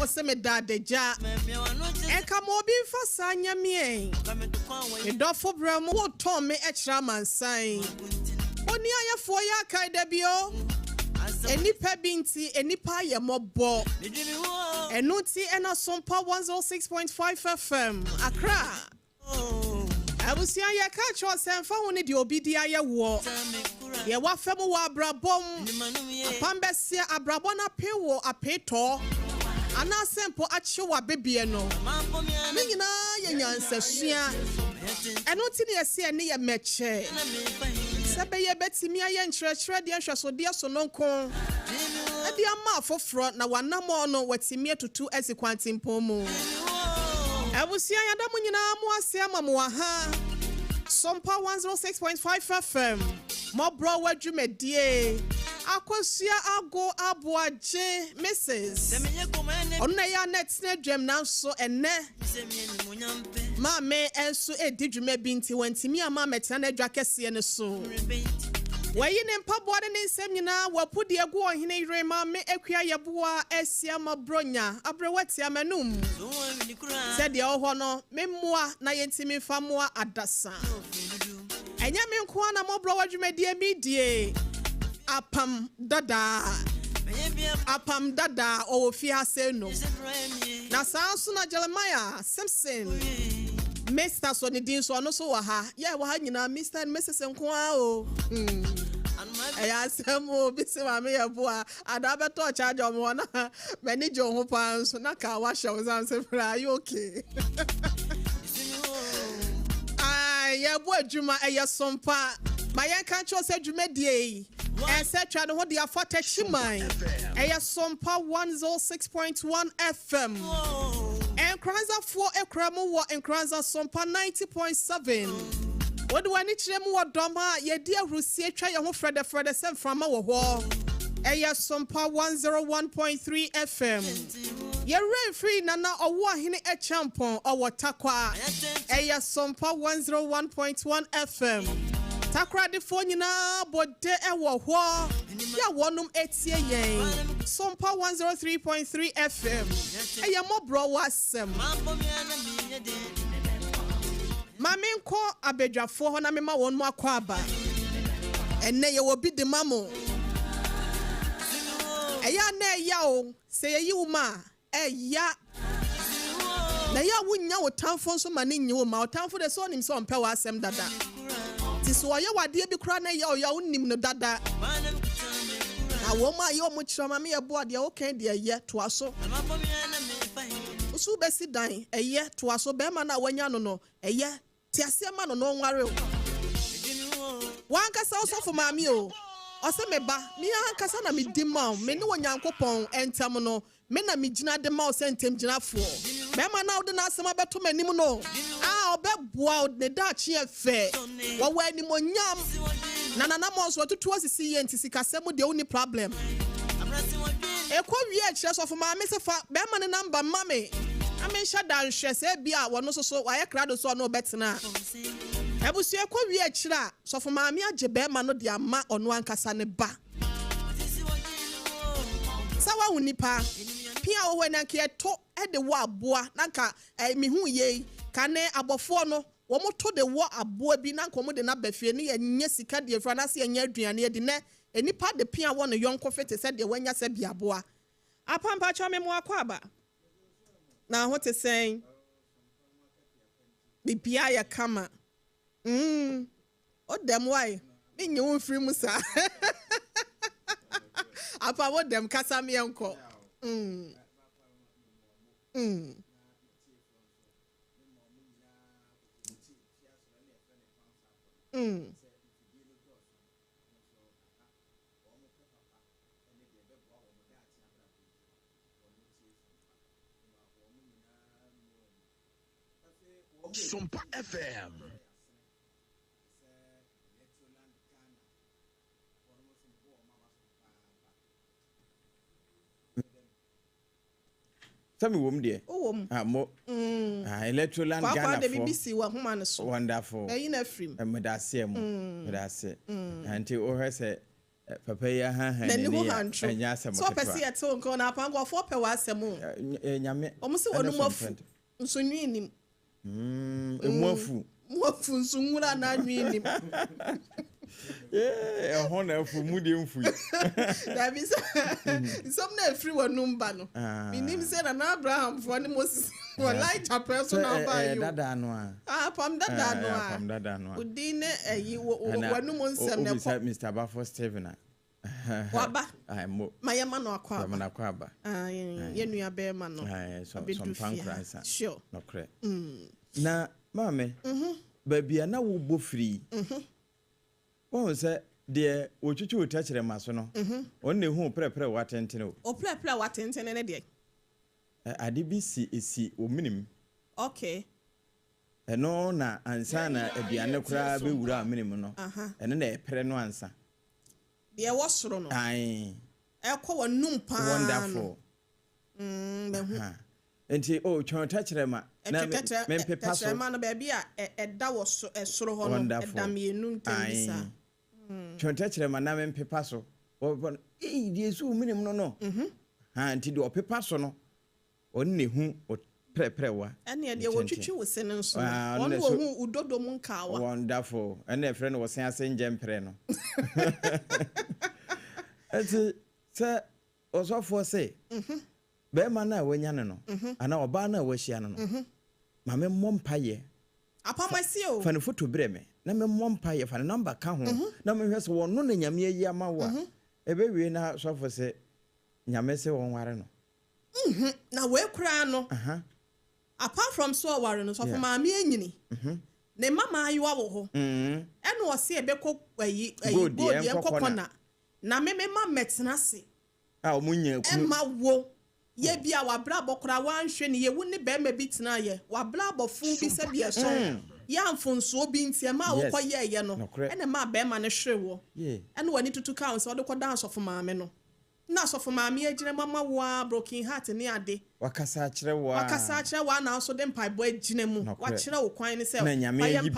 Oseme dadeja eka mo bi fasa nyame e dofo bra mo woton me ekra mansan oni ayefo ya kai da bio enipa binti enipa ye mobo enuti ena Sompa 106.5 FM Accra abusia ya ka cho semfa honi de obidi aye wo ye wa fem wo abrabom apambesia abrabona pewo apeto ana sempo achewa bebie no me nyina ye nyansasua eno ti ne yesi ne ye meche sebe ye betimi aye nkyerɛkyerɛ de ahwɛsode so nonkon ade ama afoforo na wanamo no watimi atutu asikwantimpon mu abusia ya da mu nyina mu Asiama mu aha Sompa 106.5 FM Mọ́borọ̀ wadwumedie akosua ago aboaje Mrs. Onna ya net na dwem nanso enne Mame enso edidwuma binti wantimi ama meta na dwa kese ne so Wayi ne mpaboade ne nsem nyina wapudi egu Oheneyere Mame Yeboa Yeboa Asiama bronya abrewati amanum said the oho no memmoa na yentimi famoa adasa Enya me nko na Mọ́borọ̀ wadwumedie midie apam dada ofi ase no na sanso na Jeremiah Simpson Mr. so ne din so no so wa ha ye wa ha nyina Mr. and Mrs. nko a o Aya Asem bi se ma me Yeboa adabeto charge omo na manage ho pan so na ka wa show zanse fra you okay Yeboa adwuma eye Sompa mayen kan cho se dwumadie etc. no de afata chiman eye Sompa 106.1 FM Enkranza 4 ekramo wo Enkranza Sompa 90.7 Wodi wani kire mu wodoma ye di ahrusie atwa ye ho frede sem frama wo ho eye Sompa 101.3 FM ye referee nana owo ahene echampon owo takwa eye Sompa 101.1 FM Takra de fo nyina bode ewo ho ya wonum etie yen Sompa 103.3 FM eye Mọ́borọ̀ Asem Mame nko abedwafo ho na mema won mu akwa aba enne ye obi de mamo eya na eya o se ye yiwuma eya na ya wunya wo tamfo so ma ne nyi wo ma wo tamfo de so nim so mpe wa asem dada so ya wade bi kra na ya ya unim no dada na wo ma ye omo kira ma me Yeboa de o kan de ye to aso usu besi dan eye to aso be ma na wanya no no eye ti Asiama no no nware o wan kasa osofo ma mi o ose me ba mi ankasa na me di ma me ne Onyankopon entam no me na me gina de ma o sentem ginafo be ma na wo de na asema beto manim no obeboa ne dachi efe wo wani monyam na mo so tutu asisi ye ntisi kasem de oni problem ekwa wi a kire so fo ma me se fa be ma ne number mame ame sha dan hwe se bia wono so wa ye krado so no betena ebusu ekwa wi a kire a so fo ma me age be ma no de ama ono ankasa ne ba sawa unipa pia wo we na ke to e de wo aboa nanka mi hu ye kane abofo no wo moto de wo aboa bi na nkomo de na bafie ne yenye sika de fra na se yenye aduane de ne enipa de pia wo no yonko fete se de wanya se bi aboa apampa cha me mo akwaba na ho te sen bibia ya kama o dem why me nye wo free musa apa wo dem kasa me enko Sompa FM. Tell me, woman, dear. Oh, Electroland Ghana. The BBC wa homa no so. Wonderful. Eyi na free. Medase mo. Medase. Anti o he say papa ya ha ha ne ho ya hancho enya asem so pese ye te nko na apango fo pe wa asem nyame omo se wonu mafu nso nwinim emuafu muafu nso nwura na nwinim ho na afu mu de mfu da bi some na free wonu mba no minim se na Abraham fo ne Moses wo light up personal ba you dada no pam dada no pam dada no udine wonu mo nsem ne ko Mr. Bafo Steven waba mo mayema no akwa ma na kwa ba ye nua be ma no so pankransa sure no kre na mame babia na wo bo free won se de otwitwi otachire maso no on ne hu prepre watentene o prepre watentene ne de ade bi si o minim okay eno na ansa na aduane kura be wura minim no eno na epre no ansa de wosoro no ai ekọ wonum pa wonderful enti o twon tachire ma na mempe paso tachire ma no ba bia eda wo esoro ho no eda mienu ntembisa twon tachire ma na mempe paso o de su minim no enti de opepa so no on ne hu prepre wa ene de wo twitwi wo se nso on wo hu udodo mu nkawa wonderful ene frɛ no wo sen ase njempre no enti se osofo se be ma na wanya no ana oba na wahia no ma me mompaye apamasi o fa ne foto bre me na me mompaye fa ne number ka ho na me hwese wono na nyame yi ama wo a ebe wie na sofo se nyame se won ware no na we kura no apart from so ware no sofo ma me anyini ne mama ayo wo ho ene wo se ebekọ ayi godi enkokona na me ma metena se o munya ku ma wo ye bia wa bra bokora wanhwe ne ye woni be ma bitena ye wa bra bofu bi se bia so ya mfonso bi ntie ma wo koye ye no ene ma be ma ne hwe wo ene wani tutu ka so de ko dan sofo ma me no na sofo ma me agire mama wa broken heart ne ade wakasa akire wa na so de mpai bo agine mu wa kire wo kwan ne se nyame yi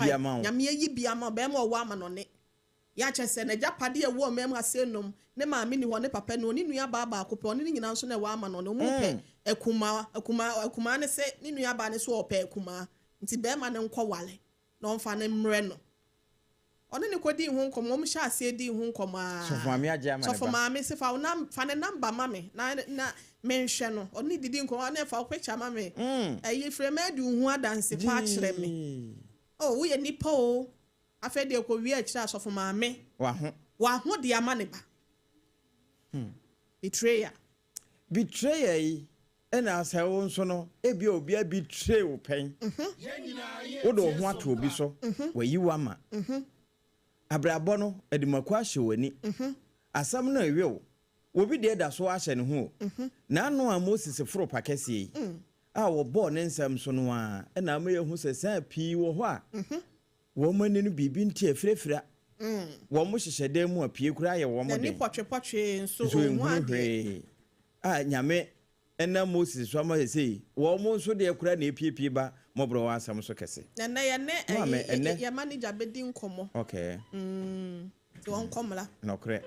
bia ma be ma wo ama no ne ya chese na japade e wo mem asenom ne ma me ni ho ne papa no ni nua ba ba akopɛ oni nyina nso na wo ama no no mu pɛ akuma ne se ni nua ba ne so opɛ akuma nti be ma ne nkɔ wale na onfa ne mre no oni ne kodi hu nkomo mu sha ase di hu nkomo a so ma me se fa na fa ne number ma me na me nhwɛ no oni didi nkomo na fa picture ma me ayi frame adu hu adanse pa kyerɛ me oh wo ye nipa o afede ko wi a kyerɛ asofo ma me wa ho de ama ne ba betrayer yi ena asa wo nso no ebi obi a betray wo pen wo do ho ato obi so wayi wa ma abrabọ no edimako ahye wani asam na ewe wo bi de da so ahye ne ho na anu a Moses foro pakese yi a wo bo ne nsam so no a ena ma yehu sesa pii wo ho a wo mani no bibi nti afirefira wo mo hyehyede mu apie kura ye wo mo de ni potwe nso ohu ade a nyame ena Moses so ma sei wo mo nso de kura na epiepie ba Mọborọ Asem so kese na ya manager bedi nkomo okay so on komla nokre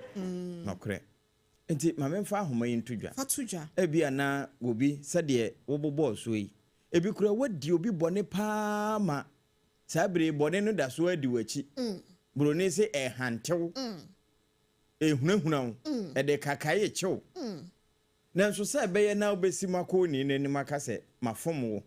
enti ma memfa ahoma yi ntudwa fatudwa ebia na obi sede wo bobo so yi ebi kura wadi obi bone pa ma sabre bone no da so adi wachi broni se hantew ehunahuna de kakaye chew na nso se be ye na obesi mako ni ni maka se mafomo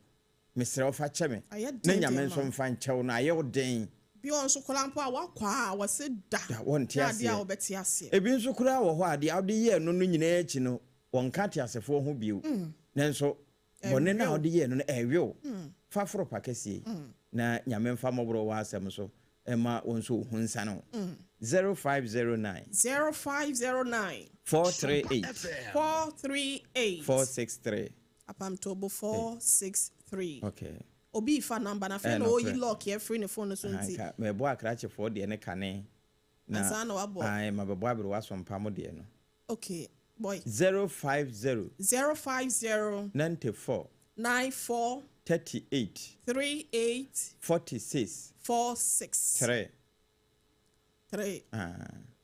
Mr. Ofa cheme na nyame nso mfa nchew na aye oden bi on so kolampo a wakwa a wase da wonte ase a obeti ase ebi nso kura wo ho ade ade ye no nyina echi no wonka te asefo ho biu na nso bone na ade ye no na ewe fa foro pakese na nyame mfa Mọborọ Asem so ema wonso hunsa no 0509 438 463 apam tobo 463 okay obi fa number na fe no yi lock e free ne phone so nti me bo akrache for de ne kane na asana wabo ai ma bo abro wa Sompa mo de no okay boy 050 94 38 46 3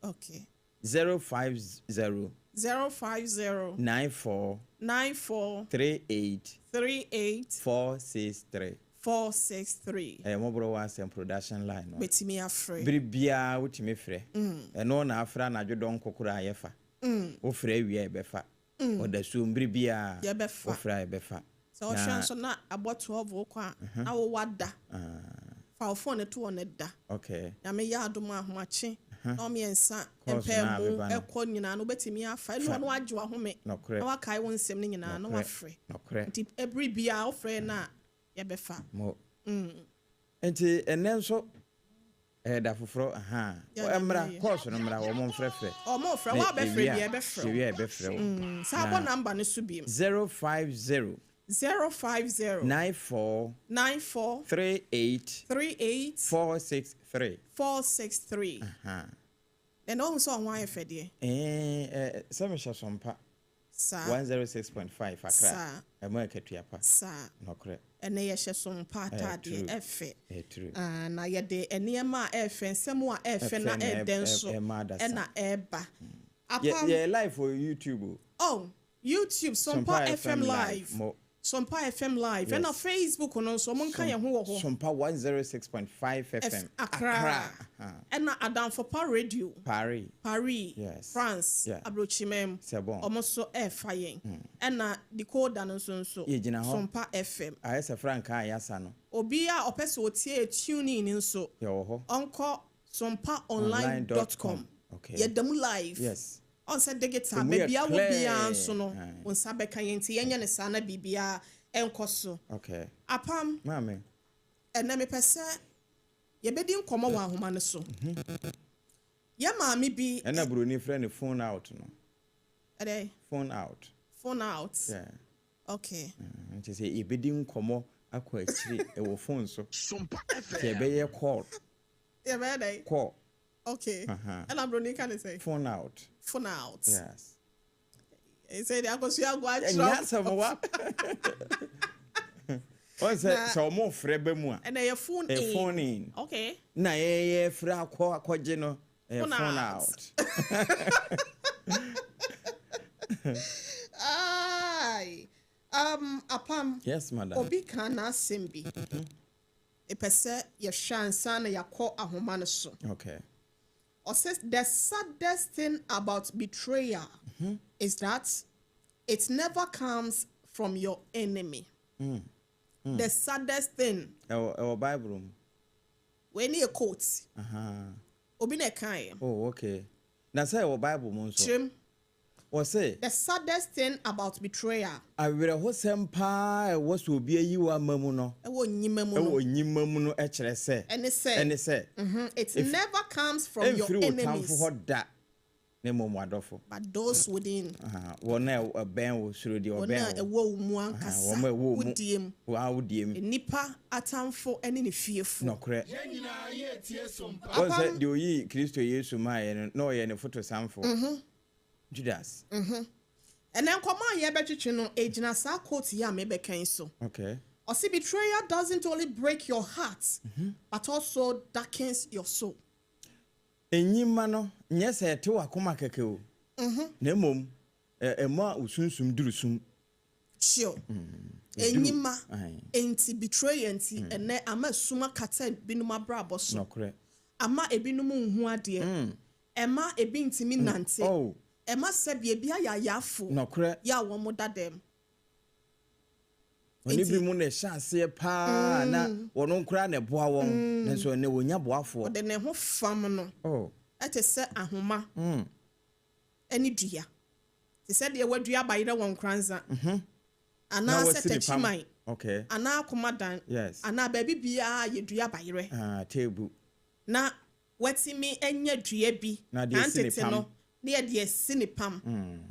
okay 050 050 94 94 38 38 463. 463. Mọ́borọ̀ Asem production line. Betimi afre. Biribia wutimi frɛ. Ɛno na afra na adwodɔ nkokora ayefa. Wo frɛ wi ebefa. Oda so biribia wo frɛ ebefa. So ohwan so na abo 12 kwa na wo wada. Fa wo phone to on da. Okay. Na me ya adom ahomache. Na me ensa empemu ekɔ nyina no betimi afa. Eno no agye wa home. Na wakai wo nsɛm ne nyina no wafrɛ. Nti biribia wo frɛ na yebefa. Mo. Enti ene nso da foforo emra course no mra wo mo mfrɛfrɛ. O mo frɛ wa bɛfrɛ bi ebɛfrɛ. Bi ebɛfrɛ. Sa bo number ne so bi. 050 94 38 463. 463. Then also on why fede. Some Sompa Sa 106.5 Accra. America Tuapa. Sa No correct. And ye Sompa tadi efe. True. Na ye de eniema efe nsemo a efe na edenso na eba. Yeah, live for YouTube. Oh, YouTube Sompa FM live. Sompa FM live. And on Facebook on so mon kan ye ho wo ho. Sompa 106.5 FM Accra. And na Adam for Radio. Paris. Yes. France. Abrochimem. Almost fayen. And na decoder no so. Sompa FM. Ayesa Franka ayasa no. Obi a opese otie tune in nso. Ye wo ho. Onko sompaonline.com. Okay. Ye dem live. Yes. On said digita bibia wo bia nso no. On sabe kan yenti yenye ne sana bibia enkoso. Okay. Apam. Mame. Ena me pese ye bedi nkomo wa ahoma ne so. Ya maami bi ena broni friend phone out no. Ade. Phone out. Phone out. Yeah. Okay. Nti say ye bedi nkomo akọ akiri e wo phone so. Sompa FM. Ye be ye call. Ye be dey. Call. Okay. Ena broni kan say phone out. Phone out. Yes. He said I go see agwa Yes, wa. O say so mo frɛ ba mu a. And your phone in. Phone in. Okay. Na ye frɛ akɔgye no. Phone out. Ai. Apam. Yes, madam. Obi kan na sembi. Epese ye hwansa na yakɔ ahoma no so. Okay. Or says the saddest thing about betrayal is that it never comes from your enemy. The saddest thing. Our Bible. When you quote. Obi ne kan. Oh, okay. Na say our Bible mo so. Trim. Or say the saddest thing about betrayal. Awere ho sempa e wo so obi ayi wa mamu no. E wo nyima mu no. E wo nyima mu no e kire se. Ene se. It never comes from your enemies. But those within. Wona ben wo suro di oben. Wona e wo mu ankasa. Wodiem. Wa wodiem. Nipa atamfo ene ne fiefo. No kre. What said do yi Kristo Yesu ma no ye ne photo samfo. Judas. And then come on, ye between no agina sa quote ya me bekan so. Okay. Or see, betrayal doesn't only break your heart, but also darkens your soul. Enyima no nye se te wakoma keke o. Na mom ema usunsum durusum. Sure. Enyima enti betray enti ene ama suma kata binum abrabo so. No correct. Ama ebinum hu ade. Ema ebi ntimi nante. Oh. Ema sebie bia ya yafo. No correct. Ya wo mo dadem. Oni bi mu na chance pa na wono nkura na boa won na so ne wonya boafo. De ne ho fam no. Oh. Ete se ahoma. Eni dua. Te se de wadua bayire won kranza. Ana se tachiman. Okay. Ana komadan. Yes. Ana baby bia ye dua bayire. Table. Na watimi enye dua bi. Na de sini no. Ne de sini pam.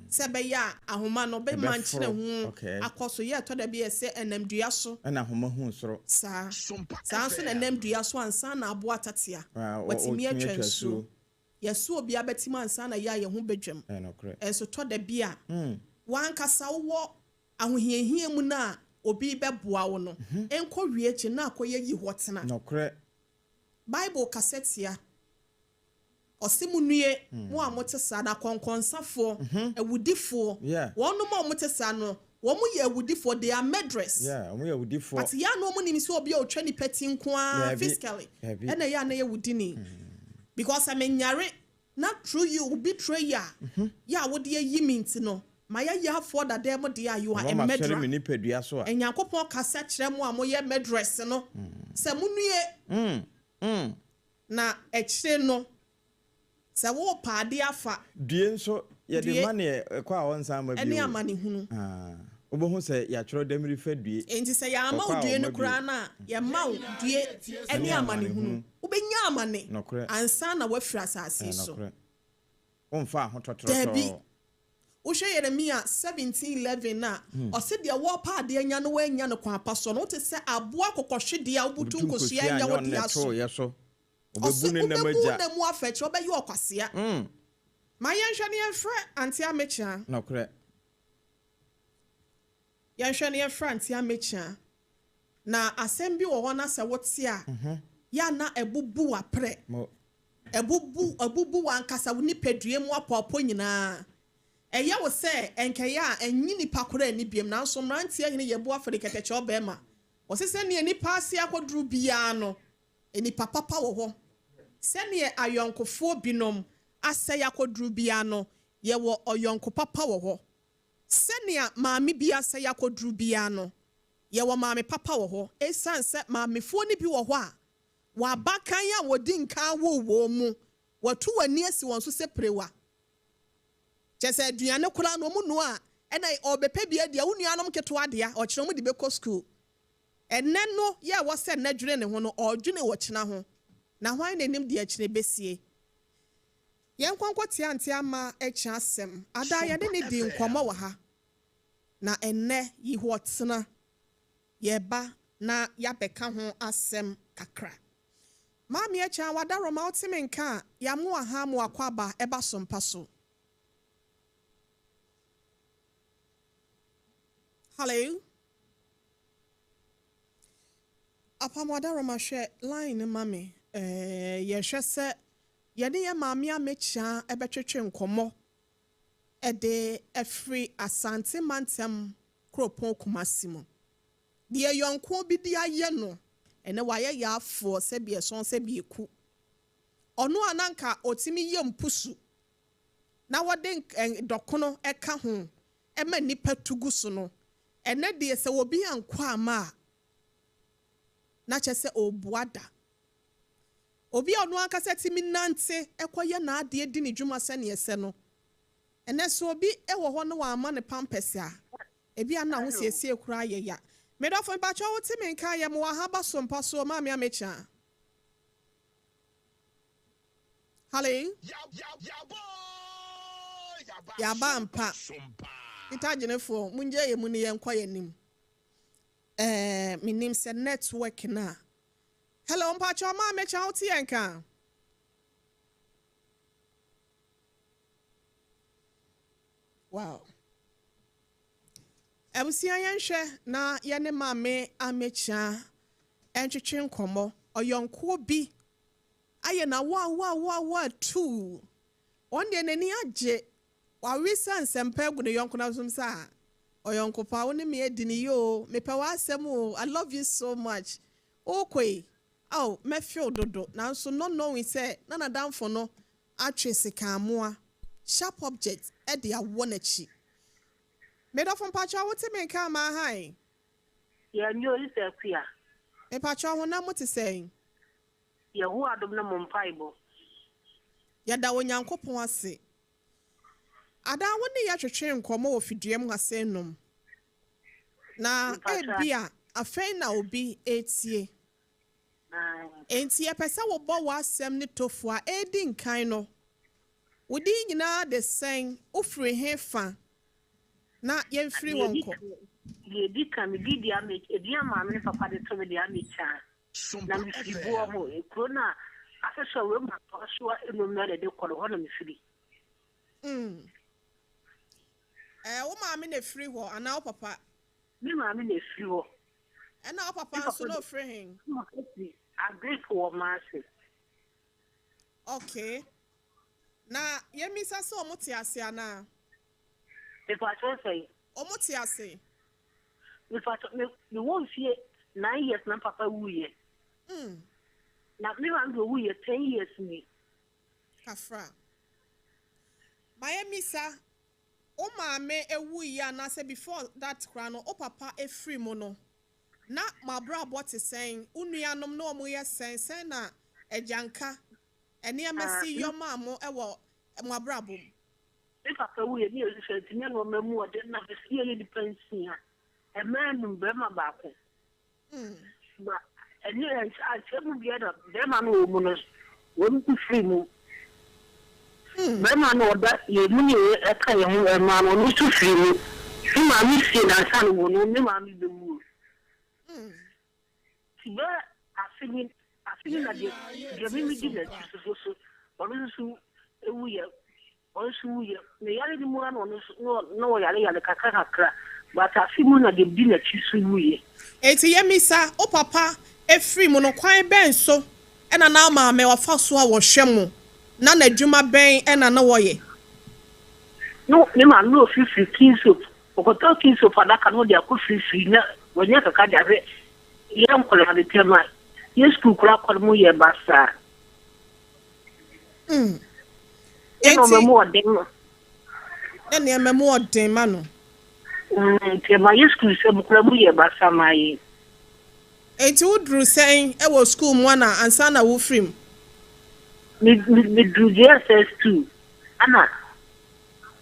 Se be ya ahoma no be manchire hu akoso ye to da bi se enamdua so. Na ahoma hu soro. Sa so na enamdua so ansa na abo atatia. Watimi atwansu. Yesu obi abetima ansa na ya ye hu bedwam. Enso to da bi a wan kasa wo ahohiehie mu na obi beboa wo no. Enko wiechi na akoye yi hotena. No kre. Bible kasetia osimunue mo amote sa na konkonsafo ewudifo wonu mo amote sa no wo mo ye ewudifo they are murderers mo ye ewudifo but ya no mo nim so obi o twa ni peti nko a physically na ya na ye wudini because amenyare not through you betray ya ya wo de yi minti no ma ya for that dem de you are a murderer me nipadua so a enyankopon kasa kire mo a mo ye murderers no se munue na ekire no se wo paade afa due nso ye de mane kwa wonsan ma bi ene amane hunu obohu se ya choro demri fa due enti se ya ama due no kura na ya ma due ene amane hunu ubenya amane ansa na wafira asase so onfa hototoro Ushe Yeremia 17:11 na ose de wo paade anya no wanya no kwa paso no te se aboa kokohwe de a obutu nkosia anya wo de aso yeso obebune na maja na mu afeche obayi okwasea ma yenhwe ne yefre anti amecha nokre yenhwe ne yefre anti amecha na asem bi wo ho na se wote a ya na ebubu apre ebubu wankasa woni pedue mu apopo nyina eya wo se enkeya enyi nipa kora ani biem na nso mrantie hene Yeboa Afiriketeche obema wo se ne nipa ase akoduru bia no enipa papa wo ho se ne ayonkofo binom ase yakoduru bia no ye wo oyonko papa wo ho se ne maame bia ase yakoduru bia no ye wo maame papa wo ho esanse maamefo ni bi wo ho a wa bakan ya wodi nkan wo mu watu wani asi won so seprewa chese aduane kura no mu no a ena obepe bia dia wunuanom keto ade a okire mu de beko school enne no ye wo se na dwene ne ho no odwene wo kina ho na hwan na nim de akire besie yen kwankwote ante ama echi asem ada ye de ne di nkomo wa ha na enne yi ho tsena ye ba na ya beka ho asem kakra Mami echa wadaro ma otime nka ya mu aha mu akwaba eba Sompa so. Hello. Apa wadaro ma hwe line mami ye hwe se ye de ye mami amecha ebetwetwe nkomo ede efri asante mantem kropon kumasimo. De yonko bi di aye no ene waye ya afo se bi eson se bi eku ono ananka otimi ye mpusu na wode dokono eka ho ema nipa tugu so no ene de se obi ankwa ama na chese obuada obi ono anka se timi nante ekoye na ade di ni dwuma se ne ese no ene so obi ewo ho no wa ama ne pampers a ebi ana ho siesie kura ye ya Medofo bacho wuti menka ya mu ahaba Sompa so mami amecha. Hello. Ya ba mpa. Itajinefo munje ye mu ne yenkwa yanim. Minim se network na. Hello mpacho mami amecha wuti yenka. Wow. Ebusia yenhwe na yene mame amecha entwetwe nkomo oyonko bi aye na wa tu onde nani age wa wisa nsempa gu ne yonko na zum sa oyonko pa woni me edini yo me pa wa asem o I love you so much okoi oh me feel dodo na so no knowing say na na damfo no atwese kan moa sharp object e de awonachi Medofo mpacho wote menka ma hai. Ya nyo ise kuya. E pacho ho na mote sei. Ya hu adom na mompaibo. Ya da wonyankopon ase. Ada woni ya twetwe nkomo ofiduem hasenum. Na ebia afei na obi etie. Enti e pesa wo bo wa asem ne tofua edi nkan no. Wodi nyina de sen ofri hefa. Na yen free wonko ye di kan di dia me edi ama me papa de to me dia me cha na me free bo ho e krona asesha we ma to so enu me de kolo ho na me free wo ma me na free ho ana wo papa me ma me na free ho ana wo papa so no free hin agree for ma say okay Na yemisa so omuti ase ana. Me pacho say. Omuti ase. Me pacho me won fie 9 years na papa wuye. Na me wan go wuye 10 years ni. Kafra. Mayemisa o maame ewuyi ana say before that crown o papa efree mo no. Na mabra boti sen unuanom na omo ye sen na ejanka ene amasi yoma mo ewo mabra bom. Me papa wuye ni elifant ni no mamu ode na be sie ni pension a. E man no be ma ba ko. Ba ene a chemu bi ada be ma no mo no won ku free mu. Be ma no oda ye mu ni e ka ye ho e ma no no su free mu. Fi ma mi sie na san wo no me ma mi be mu. Tiba afini na de mi di na so onu ewuye onsuye me yale di mu no yale kakra but afimu na de di na chisu wuye. Eti yemisa o papa efree mo no kwan ben so ena na maame wafa so a wo hwe mo na nadwuma ben ena na woye. No me ma no free kinso okoto kinso fada ka no de akofree na wonya kaka de yam kola de tema yesku kula kwa mu ye basa. Eno memo odem. Ene memo odem ma no. Tema yesku se kula mu ye basa mai. Eti udru sen e wo school mu na ansa na wo free. Me do JSS2. Ana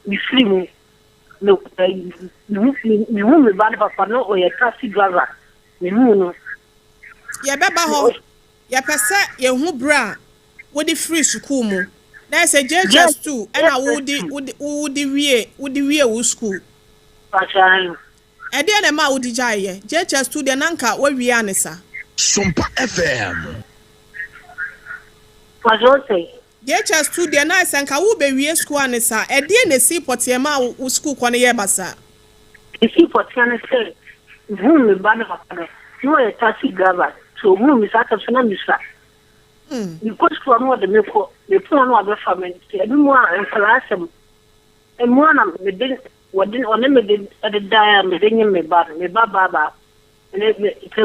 mi free mu. No mi hu ba papa no o ye taxi driver. No. Ye beba ho. Ye pese ye hu bra wo di free school mu. Na say JHS2 and wodi wie wo school. Pashan. E de na ma wodi jaye. JHS2 de nanka wo wie anisa. Sompa FM. Pashan. JHS2 de na sanka wo be wie school anisa. E de na si potie ma wo school kwa ne ye basa. E si potie na say me ba na papa no e taxi driver so mi sa ta so na mi sa because for no de me ko me pon no abe family e bi mo an Mավորọ Asem e mo na me de wodin one me de da me de me ba ne e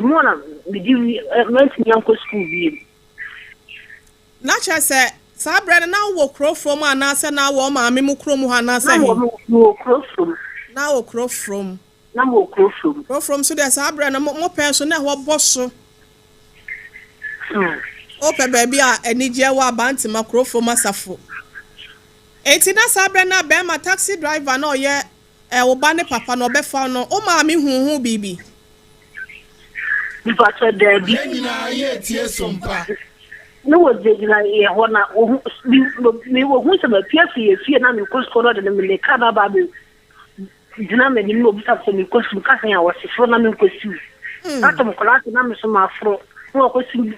mo na me di ment nyanko school bi na cha se sa brand na wo kro from anase na wo maame mu kro mu anase na wo kro from na wo kro from na mo kro from. Go from so there's a brand mo person na wo boss. O pe baby a enije wa banti makro from asafo. Enti na sa brand na be ma taxi driver na oye wo ba ne papa no be fa no o ma mi huhu bibi. Bi pa so there bi. Na ye tie sompa. No wo je na ye ho na mi wo hu se ba fie na mi ko skoro de mi le ka ba be. Dina me ni no bisa so mi ko su ka san ya wasifo na mi ko su ata mo kola na mi so ma afro no ko su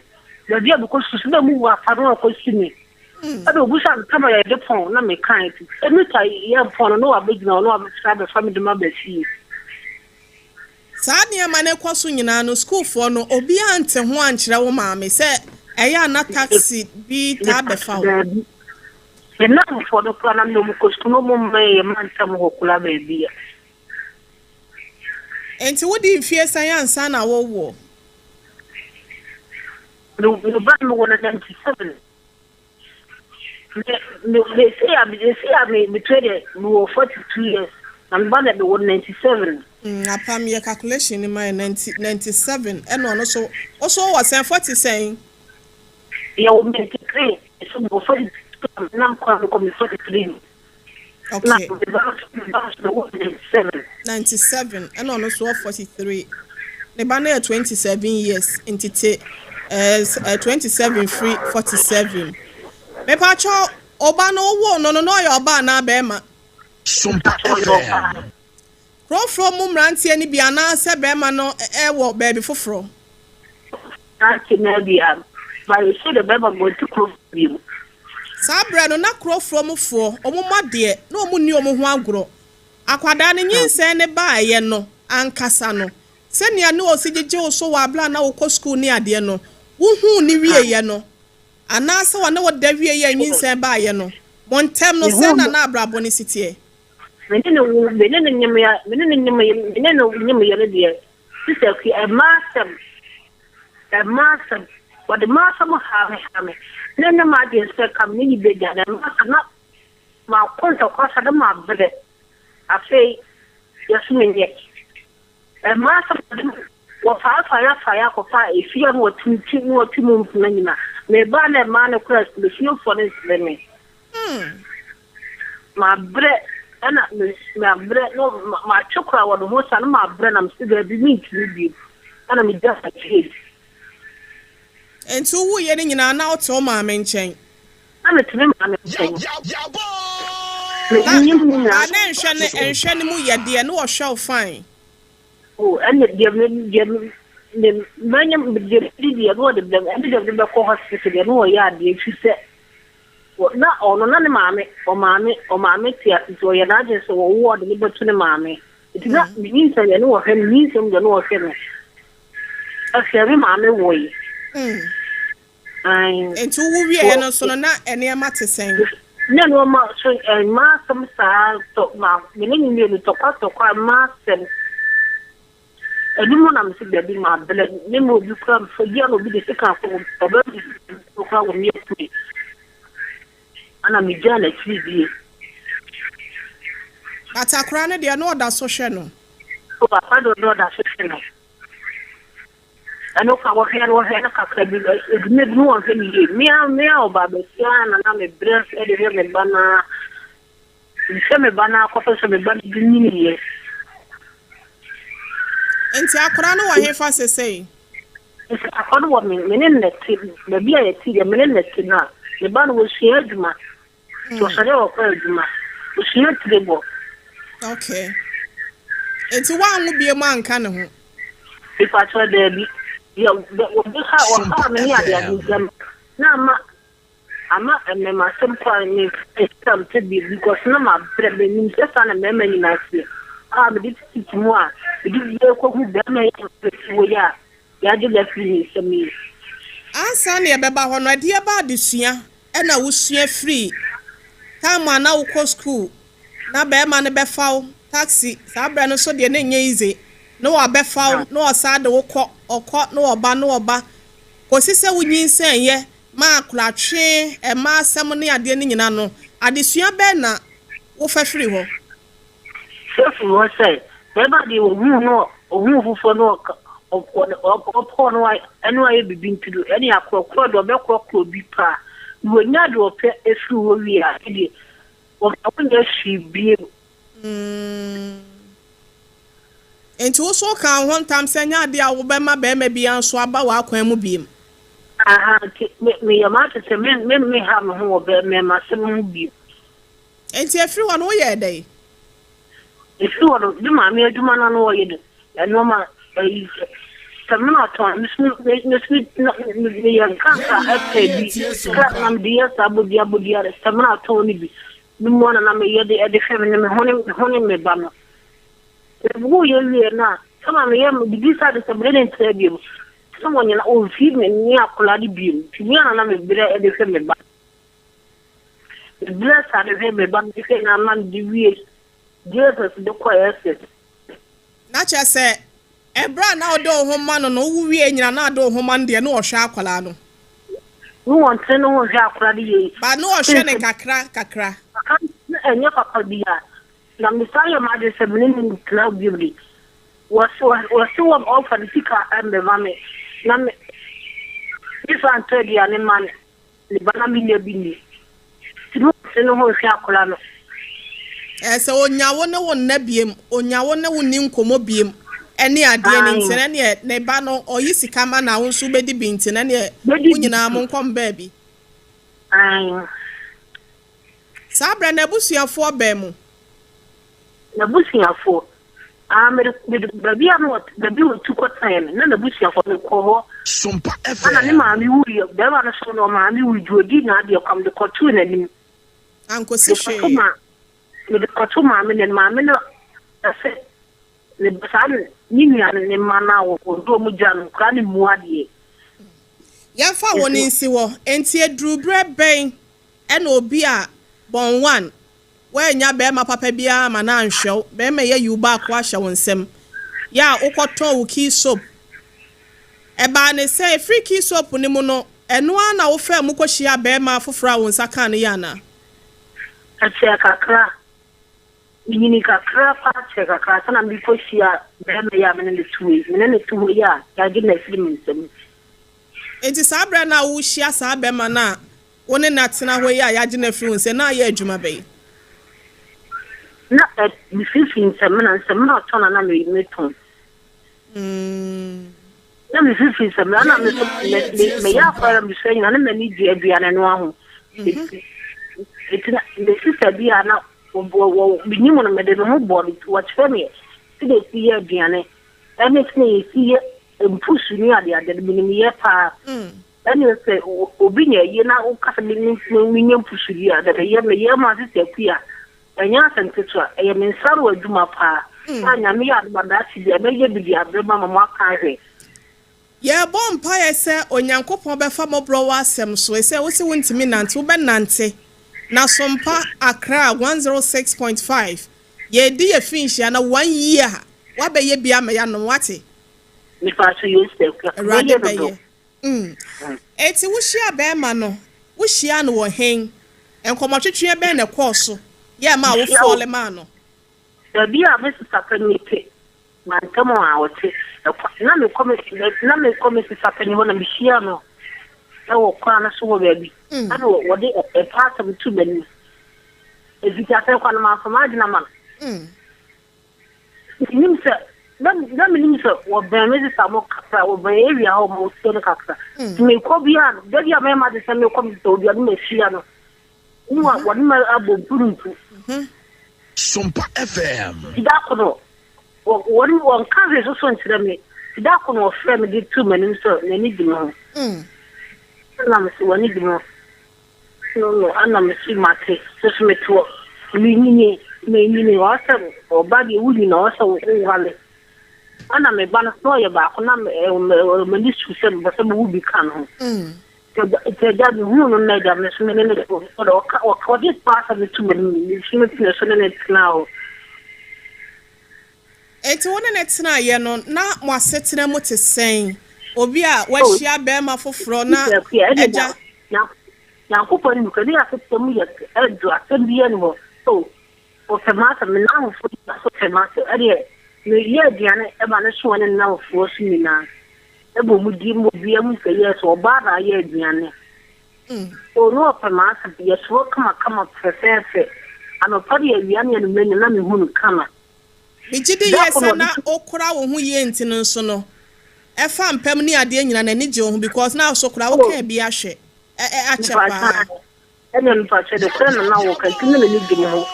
ya dia ko su na mu wa fa no ko su ni ado busa kama ya de pon na me kan ti e mi ta ya pon no wa begina no wa bisa be family de ma be si Sa ne ma ne kwaso nyina no school for no obi ante ho ankyere wo maame se eya na taxi bi ta be fa wo na for the plan no mo ko su no mo me man ta mo kula be bia. Enti wodi mfie science na wo no ba no 97 they say me trade no 42 years and ba na be 97 apam ye calculation in my 97 and no so also was 40 saying ya 93 so 40 na ko 43. Okay. 97 and on also 43. The banner 27 years into 27 free 47. Me pacho oba no wo no your ba na bema. Sompa FM. Crow from mumranti ani bia na se bema no wo baby foforo. Anti na bia. But you see the bema go to crow you. Sabra no na crow from fo omuma de na omuni omo ho agoro akwada ne nyinse ne baaye no ankasa no senia ne osigege oso wa bla na wo school ni ade no wo hu ni wieye no anasa wa na wo da wieye nyinse baaye no Montem no se na abrabo ni sitie. Menene nyame ya de sister ki a master what the master mo have me nene ma de se kam ni be ja na ma konta kwasa da ma bede afei yasu menye a master wo fa ko fa e fia no tumu mfuna nyina me ba na ma na kura le fio for this me ma bre ana ma bre no ma chukra wa no sa ma bre na msiga bi mi bi ana mi da fa chiri entu wu ye ni nyina na oto ma me nchen ana tene ma me nchen ana enhwe ni mu ye de no wo show fine oh ana de manya de no de ko hospital de no ya de fise na ono na ne maame tia so ye na je so wo de betu ne maame iti na ni se ye no wo he ni se mo de no wo he no afia bi maame wo yi ai entu wu wie no so na ene ma tesen na no ma so ma sam sa to ma ni ni to kwa ma sem edimo na msi bebi ma bele ni mo bi kram so dia no bi de sika so ba bi ko kwa wo mi etu ana mi jana TV atakra ne de no da so hwe no o ba pa do da so hwe no ano ka wo he na ka ka bi me no wo he ni me o ba be sia na me bref e de me bana me bana ko so me bana di ni ye enti akra no wo he fa sesei akra no wo me ne ti be bia ye ti me ne ti na le bana wo sia aduma to sare wo kwa aduma wo sia trebo okay enti wa nwu bie ma nka ne ho ifa to de bi ya wo bi ha me ni ade jam na ama me ma simple ni system to be because na ma brebe ni se sana me me ni na se me di ti mu a di ye ko hu be me wo ya je da free se mi ansa ne be ba ho no ade ba adesua e na wo sua free time na wo ko school na be ma ne be fawo taxi sa bra no so de na nya easy no wa be fawo no wa sa de wo ko okọ no oba ko sise wo nyinsen ye ma akulatwe e ma asem ne ade ne nyina no adesua be na wo fa free ho so wo say everybody wo hu fufo no o no anu aye bibi ntudu eni akro do be kro bi pa wo nya do pe efi wo wi a ide wo nya shi bi enti wo so kan ho ntam senya ade a wo be ma be ma bi anso aba wa akwan mu bi aha me ya ma te me ha me ho be me ma se mu bi enti afri wo no ye dai efi wo di ma me aduma na no ye de no ma tamna to ni ya kanka FB kan dia sabu dia tamna to ni bi ni mo na me ye de fe me hone me ba no bu ye na kama me ye bi sa de sabre ne trebi mo somo ni na o fi me ni akula di bi ni na me bre de fe me ba bre sa de fe me ba ni fe na man di wi Jesus de ko yes na cha se ebra na odo ho ma no wu wie nyina na odo ho ma de na ohwe akwala no no won tre no ohwe akwala de ye ba no ohwe ne kakra enya papa dia na misaya ma de sebelin ni club beauty waso of the fika ambe mame na me ifan trade ya ne man ni bana mi ne bini tinu se no ho ohwe akwala no se onyawo ne won na biem onyawo ne won ni nkomo biem ene ade ne ntene ne ba no oyi sika ma na wo nso bedi bi ntene ne unyina mo nkom ba bi sabra na busuafo ba mu na busuafo me baby ano baby wo tukotan na busuafo me ko ho Sompa FM ana ne ma mi wuri be ba na so no ma mi wuri jodi na de kam de kotu na nim anko si hwe me de kotu ma me no ase le basan ni ne mana wo do mu jan kra ne mu ade ya fa woni nsi wo enti eduru bre ben e na obi a bon one wanya bema papa bia ma na nhwew bema ye yuba ko ahye wonsem ya ukoton key soap eba ne say free key soap ni mu no eno ana wo fa mu kohia bema fofora wonsa kan ya na atia kakra yini kakra pa kakra sana mi kohia bema ya mene ne tuwe ya gi na film nsem enti sabra na wo hia sa bema na woni na tena ho ya gi na free wonse na ya adwuma be na mi fifi nsem na tona na me ton na mi fifi nsem na me ya fara mi sey na me ni di aduane no aho etina me sister bia na wo binimu na me de no body what family ti de si aduane ene ti si empusu ni ade binimu ye pa ene se obi nya ye na o kasa mi nya empusu ye ade ye me ye ma sister kuya enya sentetswa eye mensaru aduma pa anya me ya bada si de me ye bidi abrema mama aka he ye bom pa ye se onyankopon be fa Mọ́borọ Asem so se wo se wontimi nante wo be nante na Sompa Accra 106.5 ye di ye finish ya na 1 year wa be ye bia me ya no wate mi fa so yo se ka rade be ye eti wo hia be ma no wo hia no wo hen enkomotwetwe be na course ya ma wo fall ma no bi a me sapani pe man tamo a wote na me come sapani wona mi hia no na wo kwa na so wo baby ana wo de a part of two men e bi ta kwa na ma fa ma dina man nim se na me nim se wo be me se samo kasa wo be area ho mo so ne kasa me ko bia no de bia me ma de se me come to bia no me hia no wo ni ma abo buruntu Sompa FM. Sidakono. One cousin so so ntira me. Sidakono friend me two men so na ni dimo. Na me so wani dimo. No, ana me si mate. So me to. Ni wasa o bagi wuni na wasa o wale. Ana me bana so ya ba ko na me ni su se bo se mo bi kan ho. It's a no madam, Miss Minute, or this part of the 2 minutes, now. It's one and it's na ye no na mo asetena mo te sen obi a wa hia be ma foforo na eja na kupon mu kadi asetena mu ye edu asembi eno so o femata me na mo fo so femata ade me ye diane e ba ne so ne na fo so ni na ebo mu di mo bia mu se ye so ba na ye diane o no femata ye so kama preferfe ano padi ye diane no me na me hunu kama Mijidi yesa na okura wo hu ye nti nso no efa mpam ni ade nyina na ni je ho because na so kura wo ka bi ahwe achepa ene nfa che de kura na wo ka tinu ni gimi ho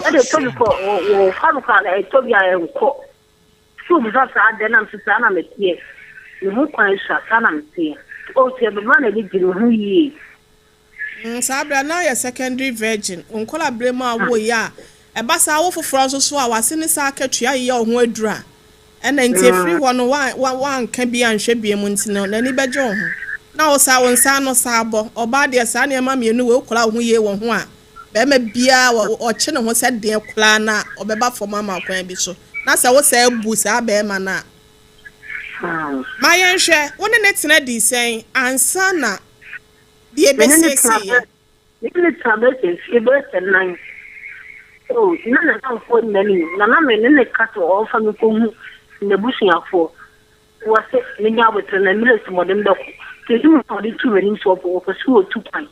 ade to ko wo faru ka na to bia e ko so bi sa ade na msisa na metie ni hu kwan sha sana mtie o tie be ma na ni gimi ho yi sabra na ya secondary virgin onkola brema wo ya ebasa wo foforo so a wase ne sa akatua ye ho adura ena nti free ho no wa nka bi anhwe bi mu nti no nani beje ho na wo sa won sa no sa abo oba de sa ne ma mienu we kola ho ye wo ho a be ma bia o che ne ho se de kola na obeba fo mama kwan bi so na sa wo sa bu sa be ma na ma ye nhwe woni ne tena di sen ansa na die be sesi ni trabe se be sen oh, nana na for nani nana me ne kato o fa mi ko hu ne busia fo wa se ne nya bo tena mi le mo dem do ke du mo di tu weni so ko su o tu kwan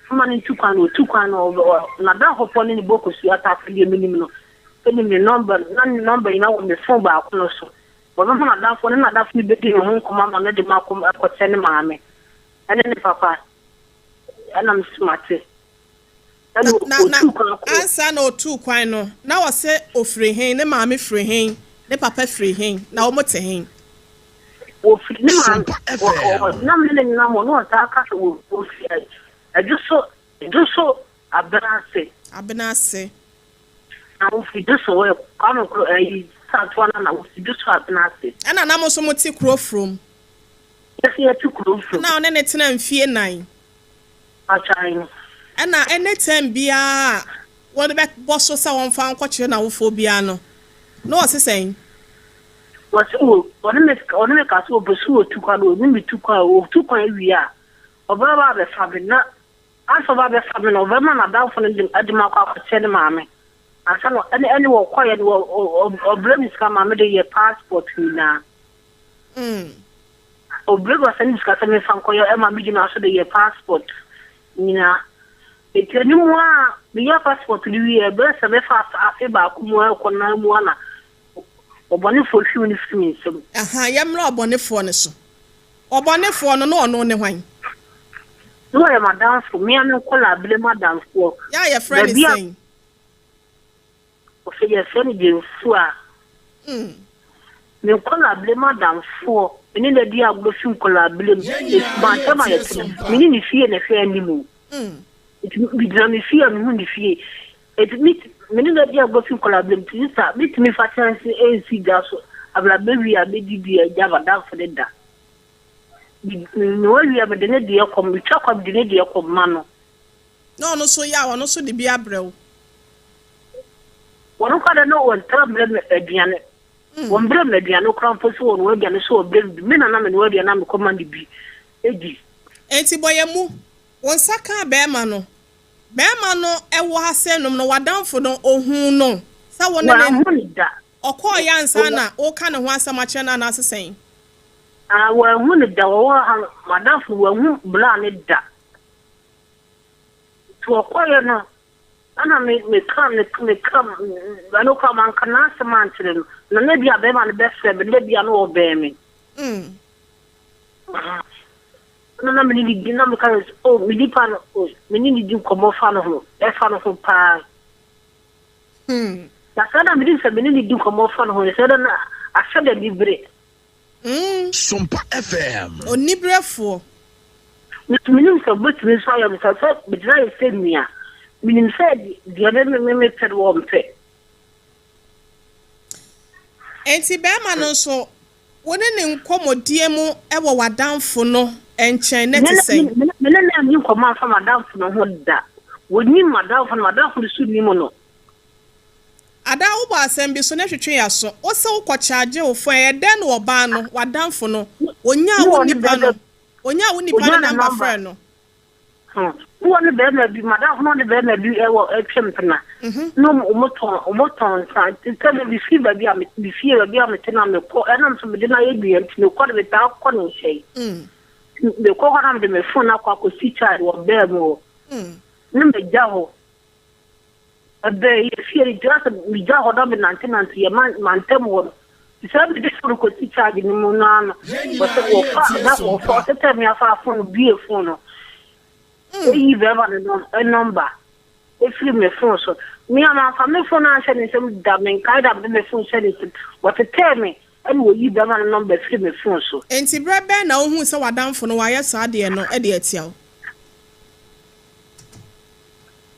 ma ni tu kwan o na da ho po ni boko su ata fa di mi no ke ni number ina wo me phone ba ko no so bo ma na da fo na da fi be di ho ko ma na de ma ko tene ma me ene ne papa ana mi smart na ansa na otu kwan no na wose ofiri hen ne maame firi hen ne papa firi hen na o mote hen ofiri ne maame na me ne na mo no ta ka so ofiri ajuso abenase na ofiri so we kwano kro satwana na ofiri so abenase ana na mo so moti kro from yes ye tu kro from na one ne tena mfie nan achai ana anytime bia what be boss so won fa nkwoche na wo fo bia no what's he saying what me ka so obosu otukwa no mi tukwa otukwa wi a obaba be fabe na aso ba be fabe no obama na da fo no adima kwa kwache ne maame asa no any wo kwa ye obremis ka maame de ye passport ni na obrego sani ska me fanko yo e maame di na so de ye passport ni na etani mu a me ya passport ni wi e be se be fa afi ba ku mu ko na mu ana obonefo hwi ni fimi nsem aha yemra obonefo ne so obonefo no no ne hwan no ya madam for me an ko la bele madam for ya your friend is saying o fe ya se ni de fu a me ko la bele madam for ni le dia agbo fi ko la bele ma tama ya ni ni fie ne fe ani mu bi drama fie mi hu ni fie it meet many the dia go fin collaborate tisa meet me fa chance AC gaso abla baby abedi dia java da for the da no we am de ne dia kom bi chakwa de ne dia kom mano no so ya no so de bi abrew wono kada no won problem aduane won bre me aduane kran fo so won we aduane so bre me na me no aduane me command bi edi enti boyemu won saka be ma no ewo hasenum no wadanfo no ohun no sa won ne da okọ ya nsa na o ka ne ho asamache na na asesen wa hu da wo wadanfo wa hu bla ne da to okọ ya no ana me kam ano ka man kana samantire no ne bia be ma ne be fe be ne bia no obe me no me ni di na me ka me di pa no me ni di komo fa no ho e fa no ho pa ya sada me di se me ni di komo fa no ho se da na asada libre Sompa FM onibrefo me ni se but me so ya me so be dra e se mi a me ni se di ade me ped wo mpe enti be ma no so woni ne nkomodie mu e wo wadanfo no enchen net say me na ni nkoma fa madam no ho da woni madam su ni mo no ada wo ba asem bi so na hwetwe ya so wo se wo kwachaage wo fo e den wo ba no wadanfo no onya wo ni ba no number friend no woni be na bi madam no be na bi e wo etwempna no moton sa tele bi fi ba bi am tena me ko enam so be na ye bi ntino ko de ta ko no sei the program de me phone akwa ko si child wo be mo nimbe jaho abe fieri just mi jaho da me nantenant ye man temo so be de phone ko si child ni mo na but wo fa da wo fa tete me afa phone bi e phone e be ba no a number e free me phone so me ama fa me phone an share some da me kai da me phone share what tell me and we yi bema number free me phone so enti brebe na ohun se wadanfo no waye sa de no e de atiaw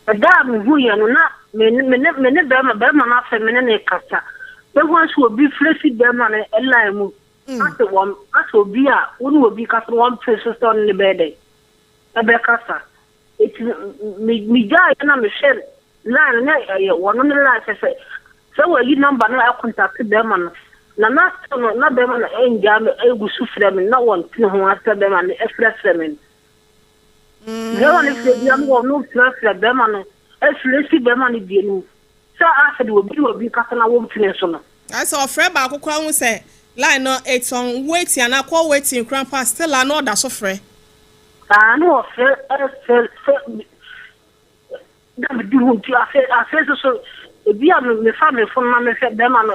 da me hu ye no na me bema na fe me ne kasa be hu so obi flexi bema na line mu aso obi a wonu obi kasa one person stand ne be dey e be kasa it me ja na me share line na ye wono ne line se we yi number na contact bema no na no na be man enja me egusu frem na won tin ho asa be man express frem ya won se bi am go no frem be man express be man di nu sa asa de obi ka na wo tin so no asa ofre ba akokwa hu se line no it's on waiting and call waiting grandpa still an order so frɛ no ofre da me di hu ti afa so bi am me family phone na me fe be man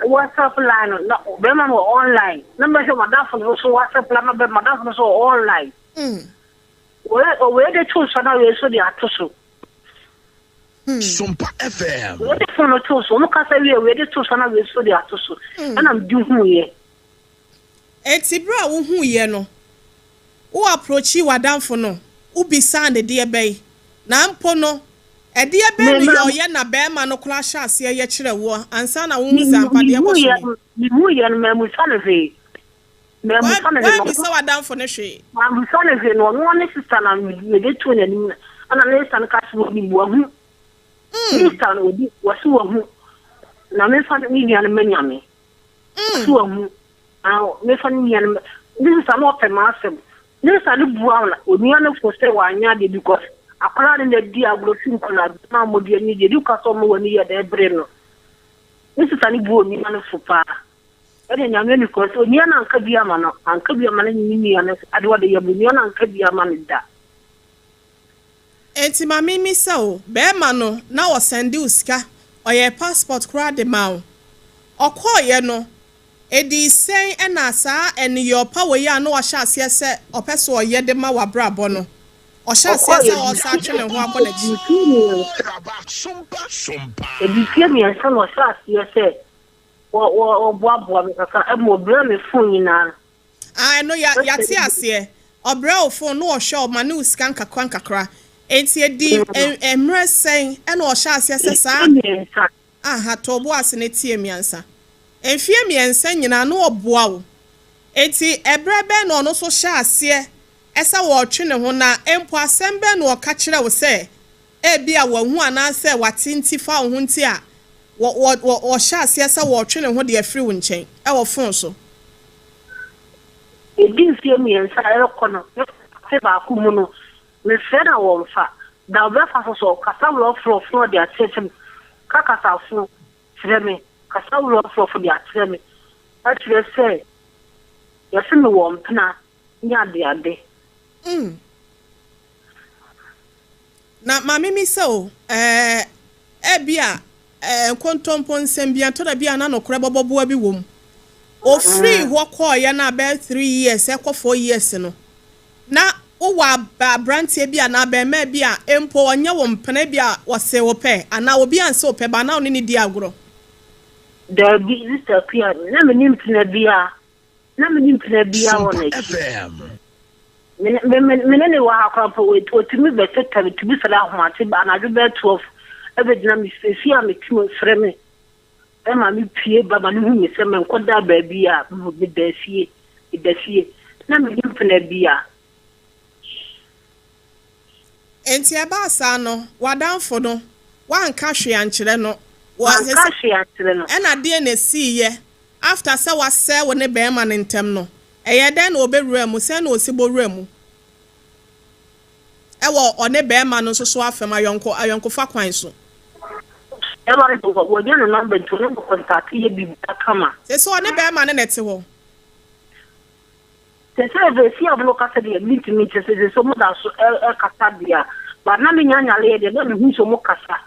WhatsApp line no be man online number so madam for so WhatsApp line be madam for so online we de tools na we so dey atoso Sompa FM we de phone tools no ka say we de tools na we so dey atoso and am do hu ye enti bra wo hu ye no wo approach wadamfo no ubi sand de be na mpo no ede ebe no yo na be ma no kula sha ase ye kire wo ansa na wo nzampa de bo so ni mu ye no me mu saneve me so wadamfo ne hwe ma mu saneve no no ne sister na me de to na ni ana ne san ka so ni bo hu ni san odi wo so wo hu na me fa ni ni an manyame so wo hu me fa ni an this is not a massive this is a buana oni an for say wa anya de because akra ne di agro fin kola na mo di ani de du ka so mo woni ya de bre no this is ani bu oni an for pa ade nyame ni ko so ni an anka bia ma no anka bia ma ni ni an ade wa de ya bu ni an anka bia ma ni da enti ma mimi se o be ma no na wo send usika oye passport kra de ma o okoye no edi sen ena sa eni your power ya no ohya ase se opeso oye de ma wa brabo no ohya ase se o sa twene ho abona ji edi fie mi ansa no ohya ase se wo boabo me kaka e mo bra me phone nyina no ya ti ase obra o phone no ohya o ma ne usika nkakra enti edi emre sen ena ohya ase se sa aha to bo ase ne tie mi ansa enfie miensa nyina no oboa wo enti ebrebe no no so hya ase esa wo twene ho na empo asembe no oka kire wo se e bia wo hu anase watinti fa wo nti a wo hya ase esa wo twene ho de afiri wo nchen e wo fon so edi fie miensa e kono se ba ku mu no me fera wo mfa da oba fa so kasa wo fro de atefem kaka fu freme kasa wo for the atreme actually say yes me wo mpna nya de ade na mami mi so bia kontompo nsem bia to da bia na no kore boboboa bi wom o free ho call ya na be 3 years e 4 years no na o wa brantie bia na be ma bia empo onye wo mpna bia wo se wo pe ana obi anse wo pe ba na oni ni di agro there be this appear na me nimpina bia wona me wa akrampo we otimi be teta to bi sala ahomate ba na do be 12 ebe dina mi fefi a me timo freme e ma mi pie ba ma no hu mi se me nkoda ba bia me dafie na me nimpina bia enti eba asa no wadanfo no wanka hwe ankire no ena de na siye after say wase wo ne be ma ne ntem no eye den na obewura mu se na osibowura mu e wo one be ma no so afem ayonko fa kwan so e lo re wo je no number to no contact ye bi kama se one be ma ne nete ho se ve si ablo ka se de meet se so mo da so e kasa dia ba na me nyanya le de na me hu so mo kasa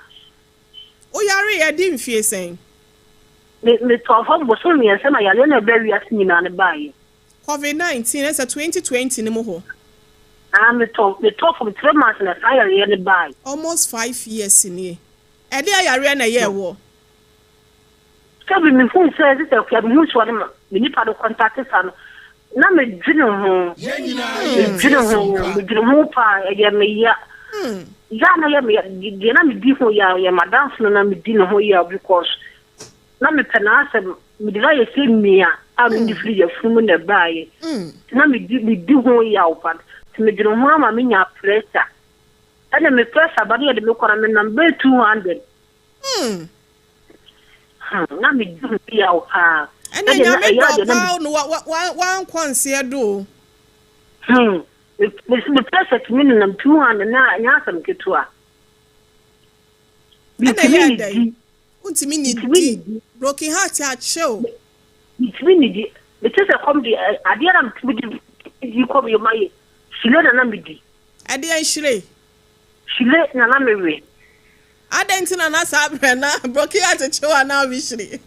o yare ya di mfie sen me to fo bo so mi ense na yale na be wi asini na ne bae COVID-19 esa 2020 ni mo ho me to from 3 months na fire ye ne bae almost 5 years ni e de yare na ye wo sabi me fu se se te kwa me hu so ma me ni pa do contact sa no na me dwene ho me dwene ho pa ye me ya ya na ya me na me di ho ya madam no na me di no ho ya because na me pena asem me di ya se mia a me di free ya fumu na bae na me di ho ya opa me di ho ma me nya pressure ana me pressure ba ya de me kwara me number 200 na me di ya opa ana nya me do no wa kwanse do me pressure to me number 200 na nya sam ketua untimi ni di broken heart ya chill untimi ni di me tese come di adiara mtimi di come yo mai shile na me di adia shile na me we adentina na sabre na broken heart chill na we shile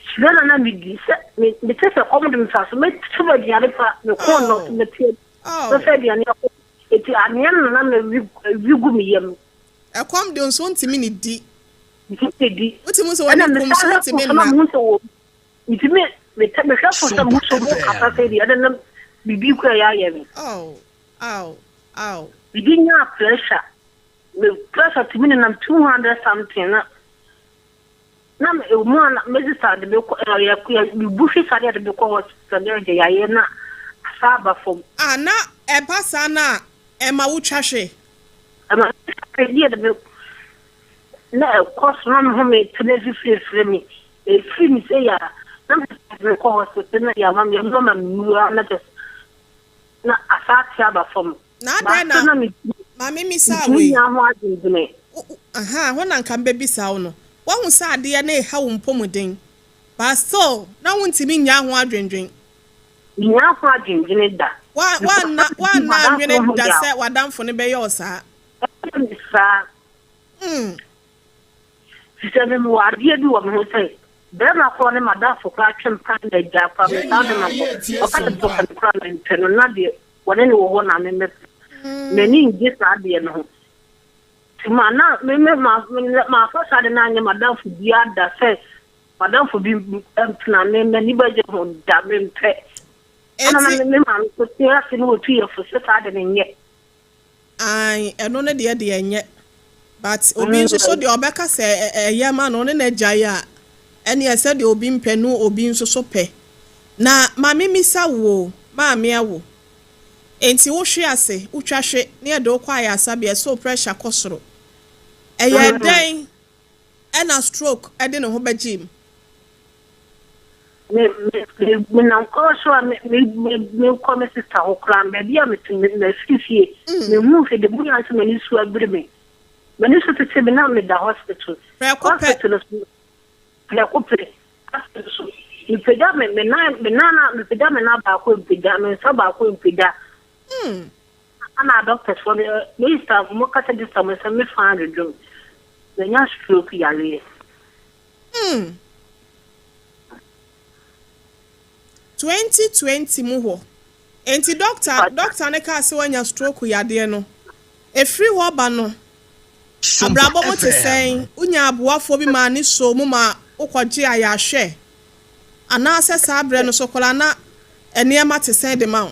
shile na me di me tese come di mfaso me tuba di ale pa me ko no me tie so se di ani ko eti anian na me vigu mi yem ekwam de nso ntimi ni di di utimu so wona kum so ntimi na ntimi me shafo sa mu so mo kasa se di adana bibi ko ya yemi bibi nya pressure me pressure timi na 200 something na me mo na me sa de ko ya ku ya bibu fi sa de ko hospital ya ye na saba fom na e pasa na Emma Uchashe. Ama idea the na course run home to the free a free say ya na ko so na ya mam ya no mam na just na asati aba from na na mami mi sa we aha hona nka bebi sa wo no wo sa ade na e ha wo mpomuden ba so na wo ntimi nya ho adwendwen nya ho adwendwen da wa na nwene da se wadamfo ne be yo sa sa siseme mu ade bi wo me ho sai bema ko ne madafo ka twem kan da japa me ta de na ko ka to kan kran nteno na de wone ne wo na me many ngi sa de no mana me ma fa sa de na nya madafo bi ada se madafo bi na me ni ba je ho da me mpe ana me ma ko ti asi no tu ye fo se sa de nye ai eno ne de nye but obi nso so de obeka se yema no ne na jaya ene ese de obi mpenu obi nso so pe na mame misa wo maame awo enti wo hwe ase utwahwe ne de okwa ya asabe so pressure kosoro eye den ena stroke ede ne ho bagim me na ko so me ko me sister ho kran be bia me na fifie me mu fe de buya so me ni su abire me ni so tete me na me da hospital ya kupre ni peda me na ba ko peda me so ba ko peda ana doctor for me staff mo kata dis time so me find the drum the nya stroke ya le 2020 mu ho enti doctor ne ka se wanya stroke ya de no e free ho ba no abrabo mo te sen unya aboafo bi ma ni so mu ma ukwaje aya hwe ana ase sa abre no so kola na eniema te sen de ma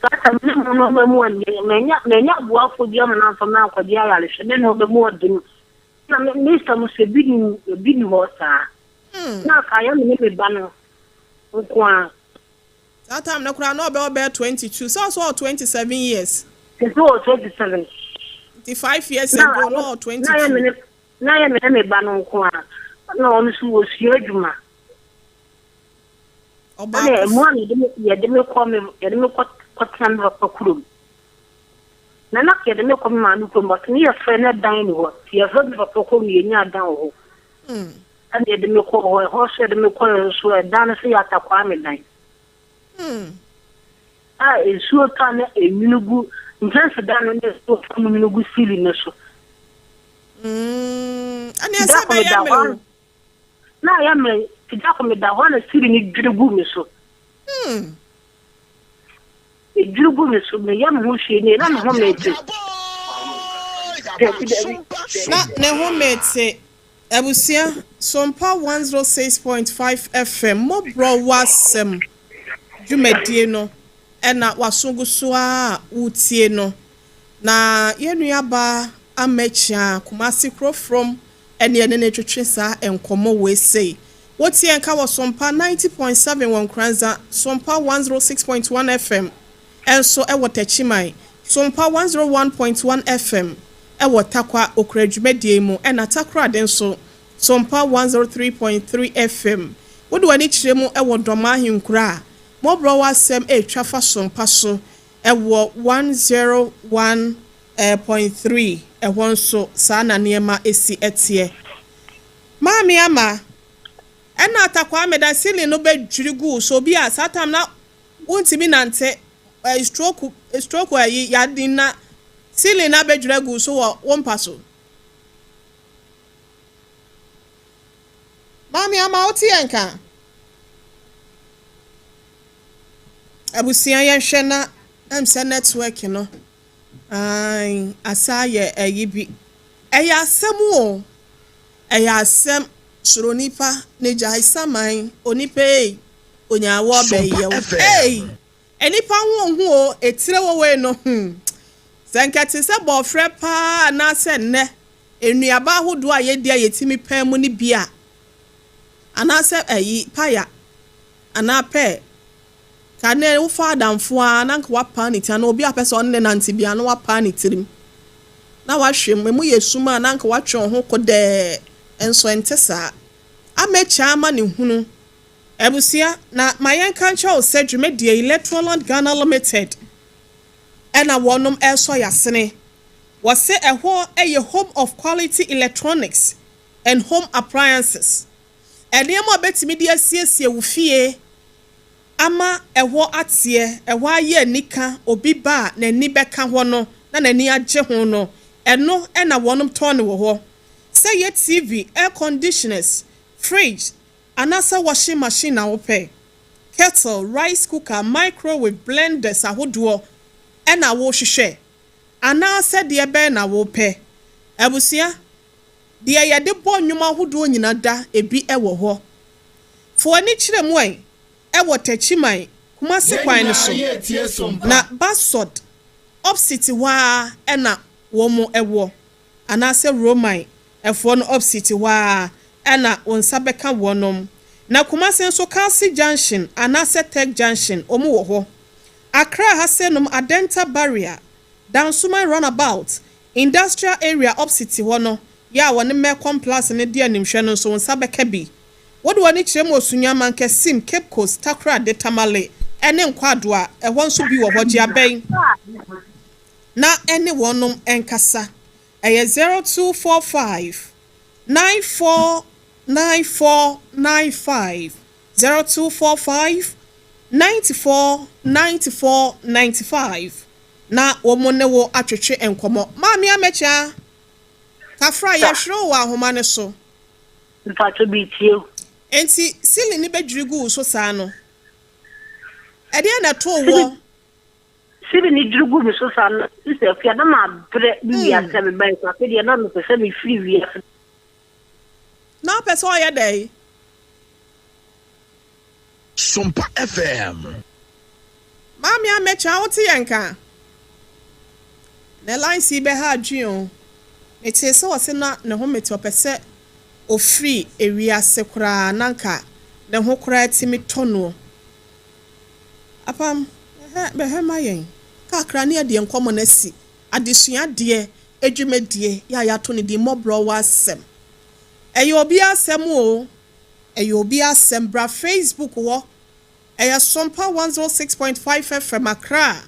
kata no mu menya aboafo bi ma na fa na kwaje aya hwe ne no be mu odin na me sta se bi ni ho sa na ka ya me ba no kwa that time na kura no be 22 so 27 years so 27 5 years ago no 22 na ya me ba no kwa na onu su wo si adwuma oba na mo ani de me ko tan ro pakurum na ke de me ko ma nu ko mo ni ya fe na dan ni ho ya fe ro pakurum ye nya dan ho and de me ko ho se de me ko so dan se ya ta kwa me dan esuo ka na eminugu ntanse dan no ne so fu minugu sili ne so ani asa ba ya me na ya me tida ko me da ho na sili ni dwirugu me so dwirugu me so me ya me ho hwe ne na me ho me te na ne ho me te abusia Sompa 106.5 FM Mọ́borọ̀ Asem dwumadie no ena wasunguso a utie no na yenua ba amechia Kumasi Kro from ene ne twetwe sa enkomo we sei wotie nka wo Sompa 90.7 won Kranza Sompa 106.1 FM enso e wotachimai Sompa 101.1 FM e wotakwa okra dwumadie mu ena takra den so Sompa 103.3 FM wodo wani kiremu e wo doma hinkura Mọ́borọ̀ Asem twafa Sompa so ewo 101.3 ehon so sa na niema esi etie maami ama ena atakwa meda sili no be dwirigu so bi a satam na wontimi nante stroke ayi yadin na sili na be dwirigu so wo mpa so maami ama oti enka abusia ya hwe na amse network no ai asa ye ayibi eya asem o eya asem soro nipa ne jai saman onipa onyawo be ye enipa hu o etire wo we no sankati se bofre pa na se ne enuaba hodo a ye dia yetimi pan mu ni bia ana se ayi paya ana pe Kane wo fa adamfo a na nka wa panic na obi apese on ne nante bia na wa panic tirim na wa hwem mu yesuma na nka wa twon ho kode enso entesa amecha ama ne hunu ebusia na mayen kancha o se dwumedie Electroland Ghana Limited ena wonom eso yasene wase eho eye home of quality electronics and home appliances enema betimi de asiesie wo fie ama eho atie eho aye nika obi ba na ni beka ho no na nani agye ho no eno ena wonom ton wo ho say ye TV, air conditioners, fridge, anasa washing machine na wope, kettle, rice cooker, microwave, blenders ahodoɔ ɛna wo hwehwɛ anasa de be na wope abusia de yɛde bɔ nnwuma ahodoɔ nyina da ebi ɛwɔ hɔ fo ani kyerɛ mu ai ɛwɔ tachiman kuma se kwan ne so na basod opposite wa ɛna wo mo ɛwɔ anasa roman efo no opposite wa ena onsa beka wonom na kumase nso Kasi Junction anase Tech Junction omu wo ho Accra hasenum Adenta Barrier Dansuma Runabout Industrial Area opposite wo no ya woni Mecom Plus ne dia nimhwe no nso onsa beka bi wode woni kyerem osunya manke sim Cape Coast Takra de Tamale ene nkwado a ehwo nso bi wo ho gye aben na ene wonom enkasa 0245 949495 0245 949495 na womone wo atwetwe enkomo maami amecha kafra ye hwero wa ahoma ne so Mpacho bi tie enti sili ni bedwirigu so saa no ede na to wo Sibi ni drugu mi so sana ise afia na ma bre bi ya se me bai so afia na no pese me free wi na pese o ye dey Sompa FM Mami amecha woti yenka na line si be ha adwon eti se wose na ne ho meti opese o free ewia se kura nanka ne ho kura timi tono apam be he mayen kakra ne de enkomo na si adesua de edwumadie ya to ne di Mọ́borọ̀ Asem eyo obi asem o eyo obi asem bra Facebook wo eya Sompa 106.5 FM Accra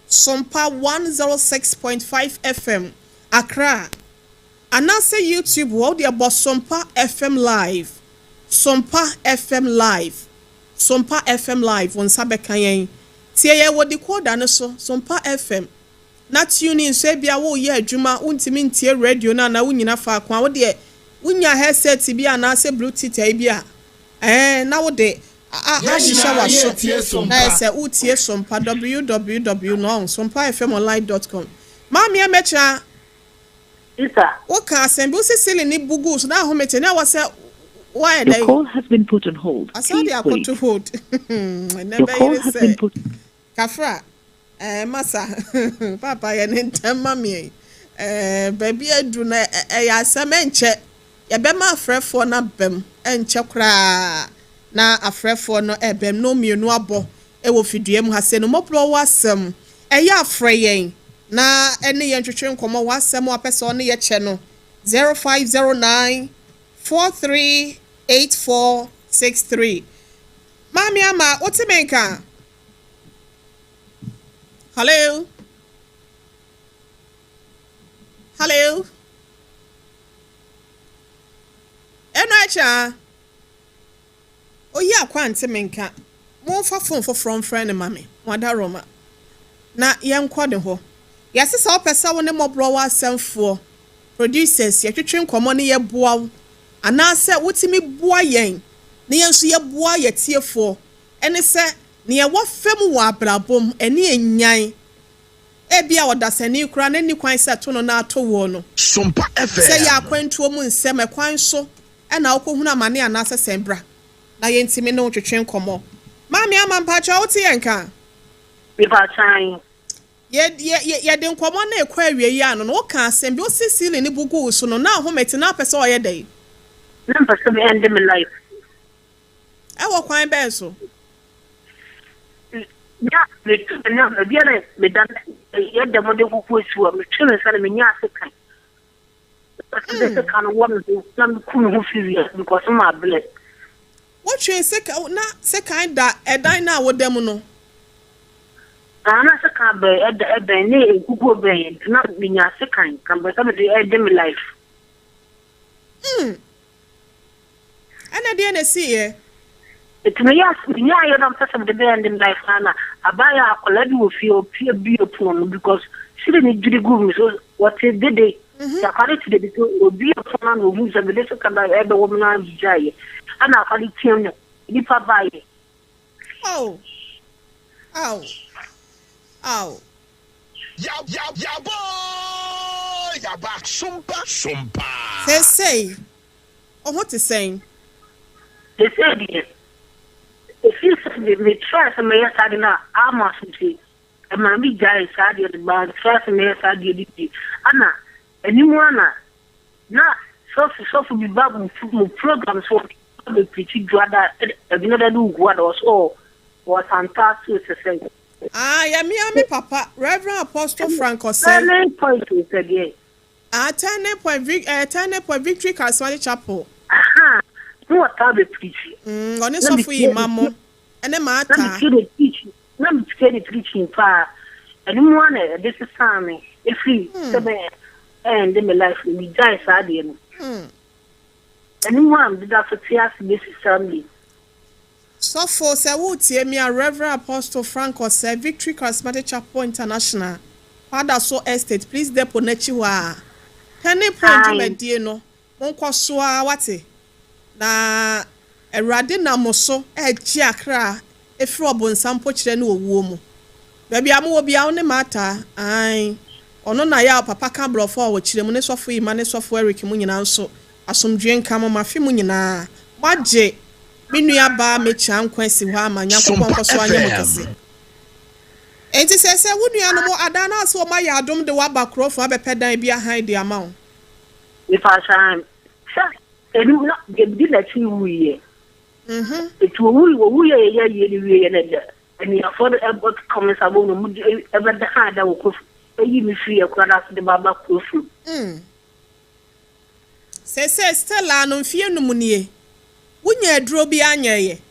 Sompa 106.5 FM Accra anase YouTube wo de abo Sompa FM live Sompa FM live Sompa FM live won sabeka yen tie ye wo decoder no so Sompa FM na tune in so bia wo ye adwuma untimi ntie radio na na wunyina fa kwa wo de wunya headset bi ana se bluetooth ai bia na wo de shisha wa so na se utie Sompa www.sompafmonline.com mami amecha Isa wo ka asem bi o sisili ni bugu so na ho mete na wo se why Your call has been put on hold. Asadi put to hold. Your call has been put. Kafra, masa, papa ya nintema mi. Baby edu na ya semenche. Ya bema afrefo na bem enche kra na afrefo no ebem no mienu abo ewo fidue mu hase no Mọ́borọ̀ Asem. Ya afreyen na ene ye ntwetwe nkomo wasem apese one ye che no 0509 438463. Mami ama otimenka. Hello. Hello. Enacha. Oyi akwa ntimenka. Mo fa phone for from friend mami. Wada Roma. Na yenkɔ de ho. Yasesa opesa wo ne Mọ́borọ̀ Asem fo. Producers yetwetwe nkomo ne ye boa anase wotimi boa yen ne yenso ye boa ye tiefo ene se ne ye wo fam wo abrabom ene enyan ebia wodasani kura ne ni kwan se to no na ato wo no Sompa FM se ya kwantuo mu nsem kwan so ena okohunu amane anase sembra na yentimi ne wotwetwe nkomo mami amampacha woti yenka bi ba chan ye de nkomo na ekwa awie yi ano no ka asem bi o sisili ni bugu so no na ahomete na pese o ye dai na pese me end my life ewo kwan be so Yeah, me too. Now, the other, me done. Yet the mother who was to me children said me nya second. This kind of woman who some who feel because of my blood. What you say? Na second that a dina with them no. I'm not a car by at the name who go by not being a second. Come by somebody at them life. And I didn't see it. It may ask me, I don't touch the band in life, Anna. I buy a collection with your peer be upon because she didn't do the good. So what they did, the quality will be upon who's a little kind of every woman on Jay. And I call it Tim, Nipa by. Oh, ow, ow. Ya boy, ya back Sompa. Say, oh, what is saying? They said, if you say try some may side now, I must say, and my big guy side the band, try some may side the Anna, and you wanna not so be babu programs for the pretty brother, another do what was fantastic to say. Ah, yeah, me, Papa, Reverend Apostle Franco said, again. Turning point Victory Charismatic Chapel. Aha, what are the preaching? On this of you, Mamma, and then Martha. Let me teaching. Let me tell you preaching far. And you want this is Sammy. If he and then my life will be die sad. And you want that for tears, this is Sunday. So for Sawuti, me a Reverend Apostle Franco said Victory Charismatic Chapel International. Father so estate, please depo nechiwa. Penny point me die no. Monkwa so wate. Na erade na moso eji akra efri obonsam po kire na owuo mu. Baby amu obi a ne mata ai. Ono na ya papa kan brofo wo kire mu ne sofo ima ne sofo Eric mu nyina nso asomdwe nka mo mafi mu nyina. Waje minu ya ba mechi ankwasi ho ama nyankopon koso anya mokese. Enti sese wunua no mo adana so ma ya adom de wa bakrofo abepedan bia han de ama wo. If I shine, and not get dinner to we. It will we and you afford about comments about ever the hand that will cook a free a crowd after the Baba Kufu. Sese Stella no fie no munie. Wunya adro bi anya ye.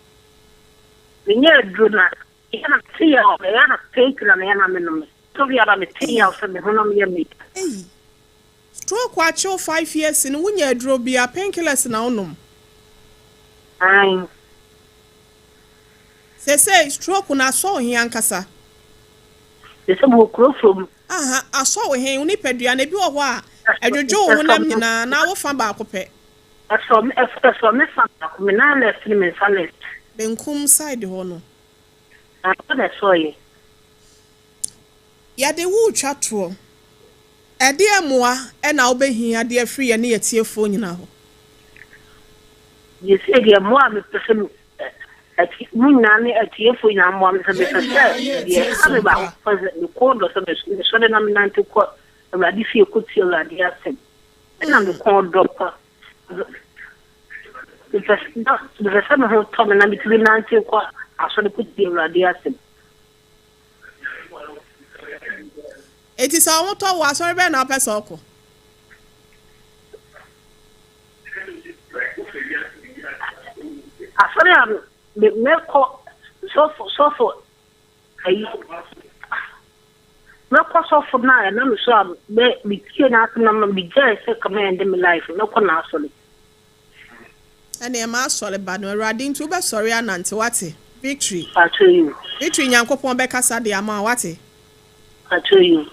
Nya adro na yana tia o yana take na yana menum. So we are me tia so me hono me me. Eh. Stroke kwacho 5 years in wunya adro bi a painkillers na onom. Ai. Sese stroke na so hin ankasa. Sese mo kro from. Aha, aso wo hin uni pedua na bi wo ho a adwojo wo nam nyina na wo fa ba akopɛ. So me fa me na left me salad. Benkum side ho no. I put so ye. Ya de wu twato. Ade amoa e na obehin ade afri ye ne yetiefo nyina ho. You say the more me person at munane atiefo nyina mo me se ye have ba because the code so me so na me nanti ko awadi fie ko ti awadi asem. Na me code drop. The person who told me that between 90 and I should put the radiation. It is our motto was sorry ben na person ko. After am me ko so ai me ko so for na na me so me tie na na me je se command in my life no ko na so. And e ma sole ba no awurade nti ube sorry anante wate victory you. Victory nyankopon be kasa de ama wate you.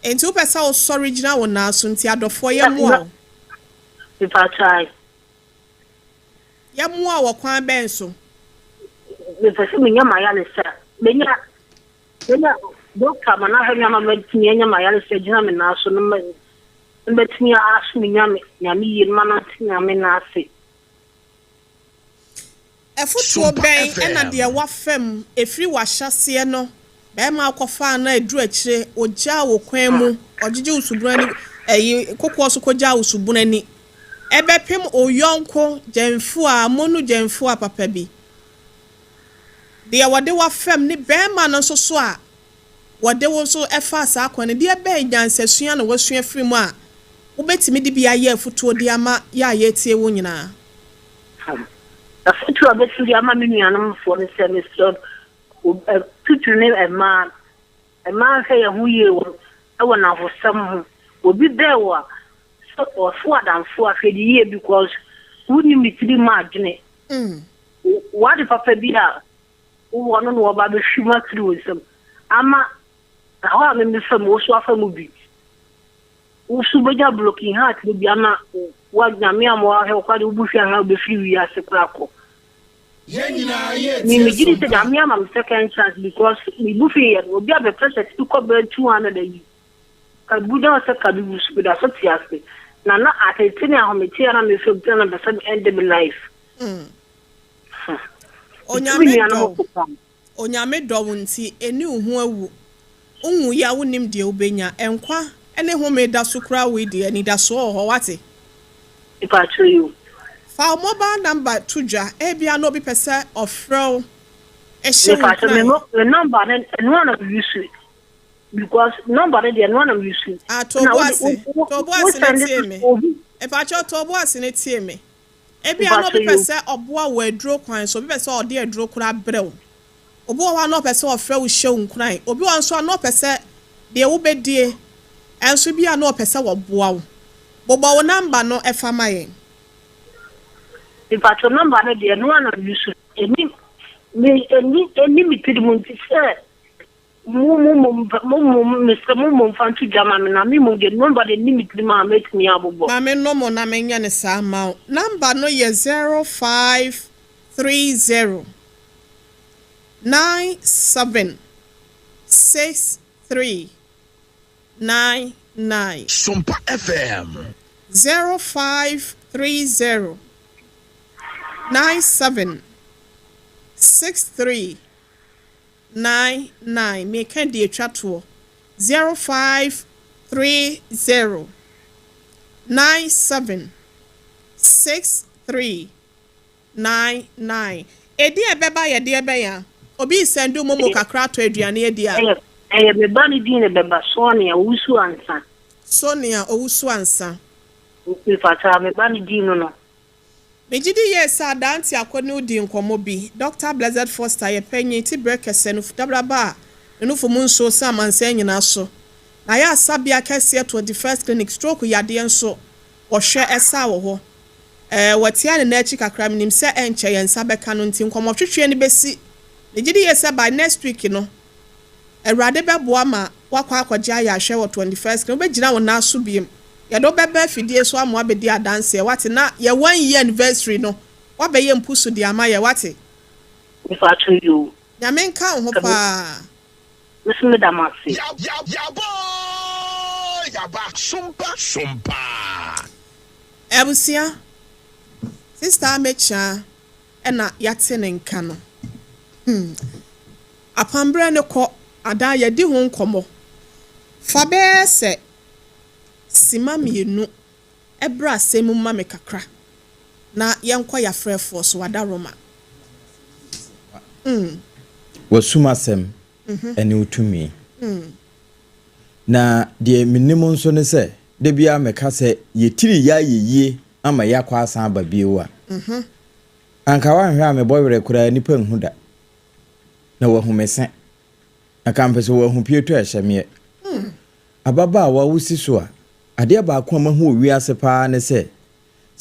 Enti ube sa o sorry gina wo na so nti adofo ye mu a If I try ye mu a wo kwan ben so me pese me nya maya le sa me nya doctor mana ha nya ma tinye nya maya le sa gina me na so no me mbetinya asu me nya me yi mana tinya me na ase efutuo ben ena de wa fam efri wa hyase no be ma akofa na edru akire ogya wo kwan mu ogege usubunani kokko so kogya usubunani ebepem oyonko gemfu a monu gemfu a papa bi de wode wa fam ni bema no so a wode wo so efa sa akwane de be nyansasua na wasua firi mu a wobetimi de bia ye afutuo de ama ya ye tie wo nyina afutuo abetiri ama me nuanam fo ne se me so tutu ne ema he ye hu ye wo e na ho sam obi bewa so for than for afedi ye because wuni mitiri ma adwene what the papa bia wo no no ba be hwima tiri wo sam ama how me fam wo so afa mu bi wo su beja blocking heart bi ama wa nyame amwa he kwa de wo buhwa ha be fi wi ase krako me gidi se nyame am second chance because me bufi ye obi abe pressure to ko be 200 a year ka buda se ka bi su da so tiase na atete ahụ meti ara me fam tena be some end of life onyame do wonti eni hu awu unwu ya wonim de obenya enkwa ene hu me da so kra we de ani da so ho wate ipa to you fa mobile number tuja e bia no bi pese ofrel e she the number and one of you see because number dey one am you see toboase na tie me e pa cho toboase na tie me e bia no be pese oboa wa aduro kwan so be pese o de aduro kura brew oboa wa no pese ofra wo hye nkran obi wa nso no pese de wo bedie enso bia no pese wo boa wo bobo wo number no e fa mayen e pa cho number na dey no one am you see eni mi pidi mun ti se mum fantu jama na mi mo de number de limit ma make me abobo ma me no mo na me nya ne sa ma number no ye 0530 976399 Sompa FM 0530 976399 me can de atwa to 0530 976399 edi ebeba ye de ebe ya obi sendu momo kakra to aduane edi a beba ni di ne beba Sonia owusu ansa Sonia owusu ansa mi fata beba ni di no Mejidi yes adanti akoni udi nkomo bi Dr. Blessed Foster ye penye ti brekese no dabraba no fo munso sa manse nyina so na ya sabia kese 21st clinic stroke yade enso wo hwe esa wo ho watia ne na echi kakra minim se enche ye nsa beka no nti nkomo twetwe ni besi Mejidi yes by next week no Erade beboa ma wakwa akwaje ya hwe wo 21st clinic obegina wo na so biem ya do bebe fidie so amwa be di adanse wate na ye 1 year anniversary no wa be ye mpusu di ama ye wate if I tell you ya menka ho pa listen me da masi ya boy ya back Sompa ebusia sister mecha ena yate ne nka no apambre ne ko ada ye di ho nkomo fa be se sima mienu ebra semu ma me kakra na yenkwa ya frefo so wada roma wasuma sem ene utumi na de minimum nso ne se de bia meka se yetiri ya yeye ama yakwa asan ba biewa anka wa hwe ame boywere kura nipa nhuda na wahumese aka mpese wahu pieto ahyemye ababa wa wusi so a ade ba akwa mahu owi ase pa ne se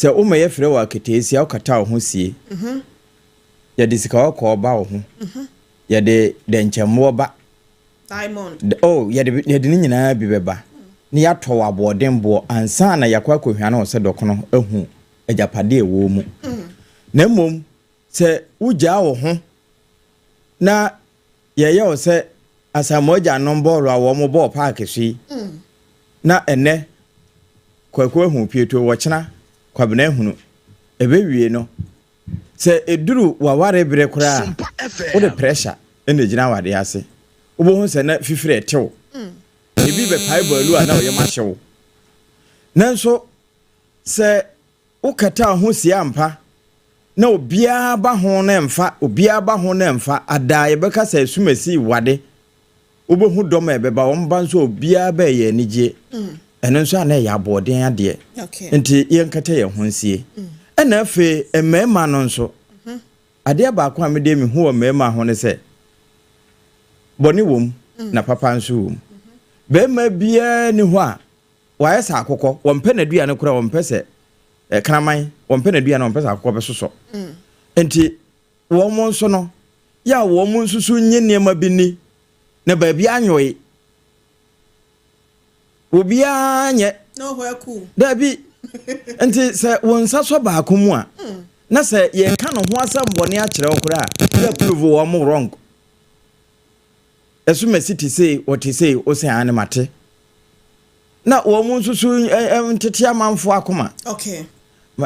o ye frɛ wa ketesi a okata wo ho sie ya de sika okɔ ba wo ho ya de nkyɛmo ba diamond ya de ni nyinaa bi beba ne ya tɔ wa bodembo ansa na yakwa kohwa na wo se dɔkono ahu agyapade ewo mu na mmom se wugya wo ho na ye wo se asamoja nomboro a wo mo ball park hwi na ene kwakwa hu pieto wo kyena kwabena hunu ebewie no se eduru waware bere kura wo de pressure ene gina wade ase wo hu se na fifire etew ebi be pai balu ana wo yema hyew nanso se ukata ho sie ampa na obiara ba ho na emfa obiara ba ho na emfa ada ye beka sa sumasi wade obehu dom ebeba wo mba nso obiara ba ye anigye eno nso ana ya aboden ade nti ye nkata ye ho nsie na afe emema no nso ade ba kwa me de me hu o mema ho ne se boni wom na papa nso wom be ma bia ni ho a wa yesa akokọ wo mpe na dua ne kura wo mpe se kraman wo mpe na dua na wo mpe se akokọ be soso enti wo mo nso no ya wo mo nsusu nye niema bi ni na ba bia anyoe obi anye no ho aku da bi enti se wo nsa so ba akomu a na se ye ka no ho asam bone a kire okura ya prove wo mo wrong esu mesiti say what he say o say animate na wo mu nsusu ntete amanfo akoma okay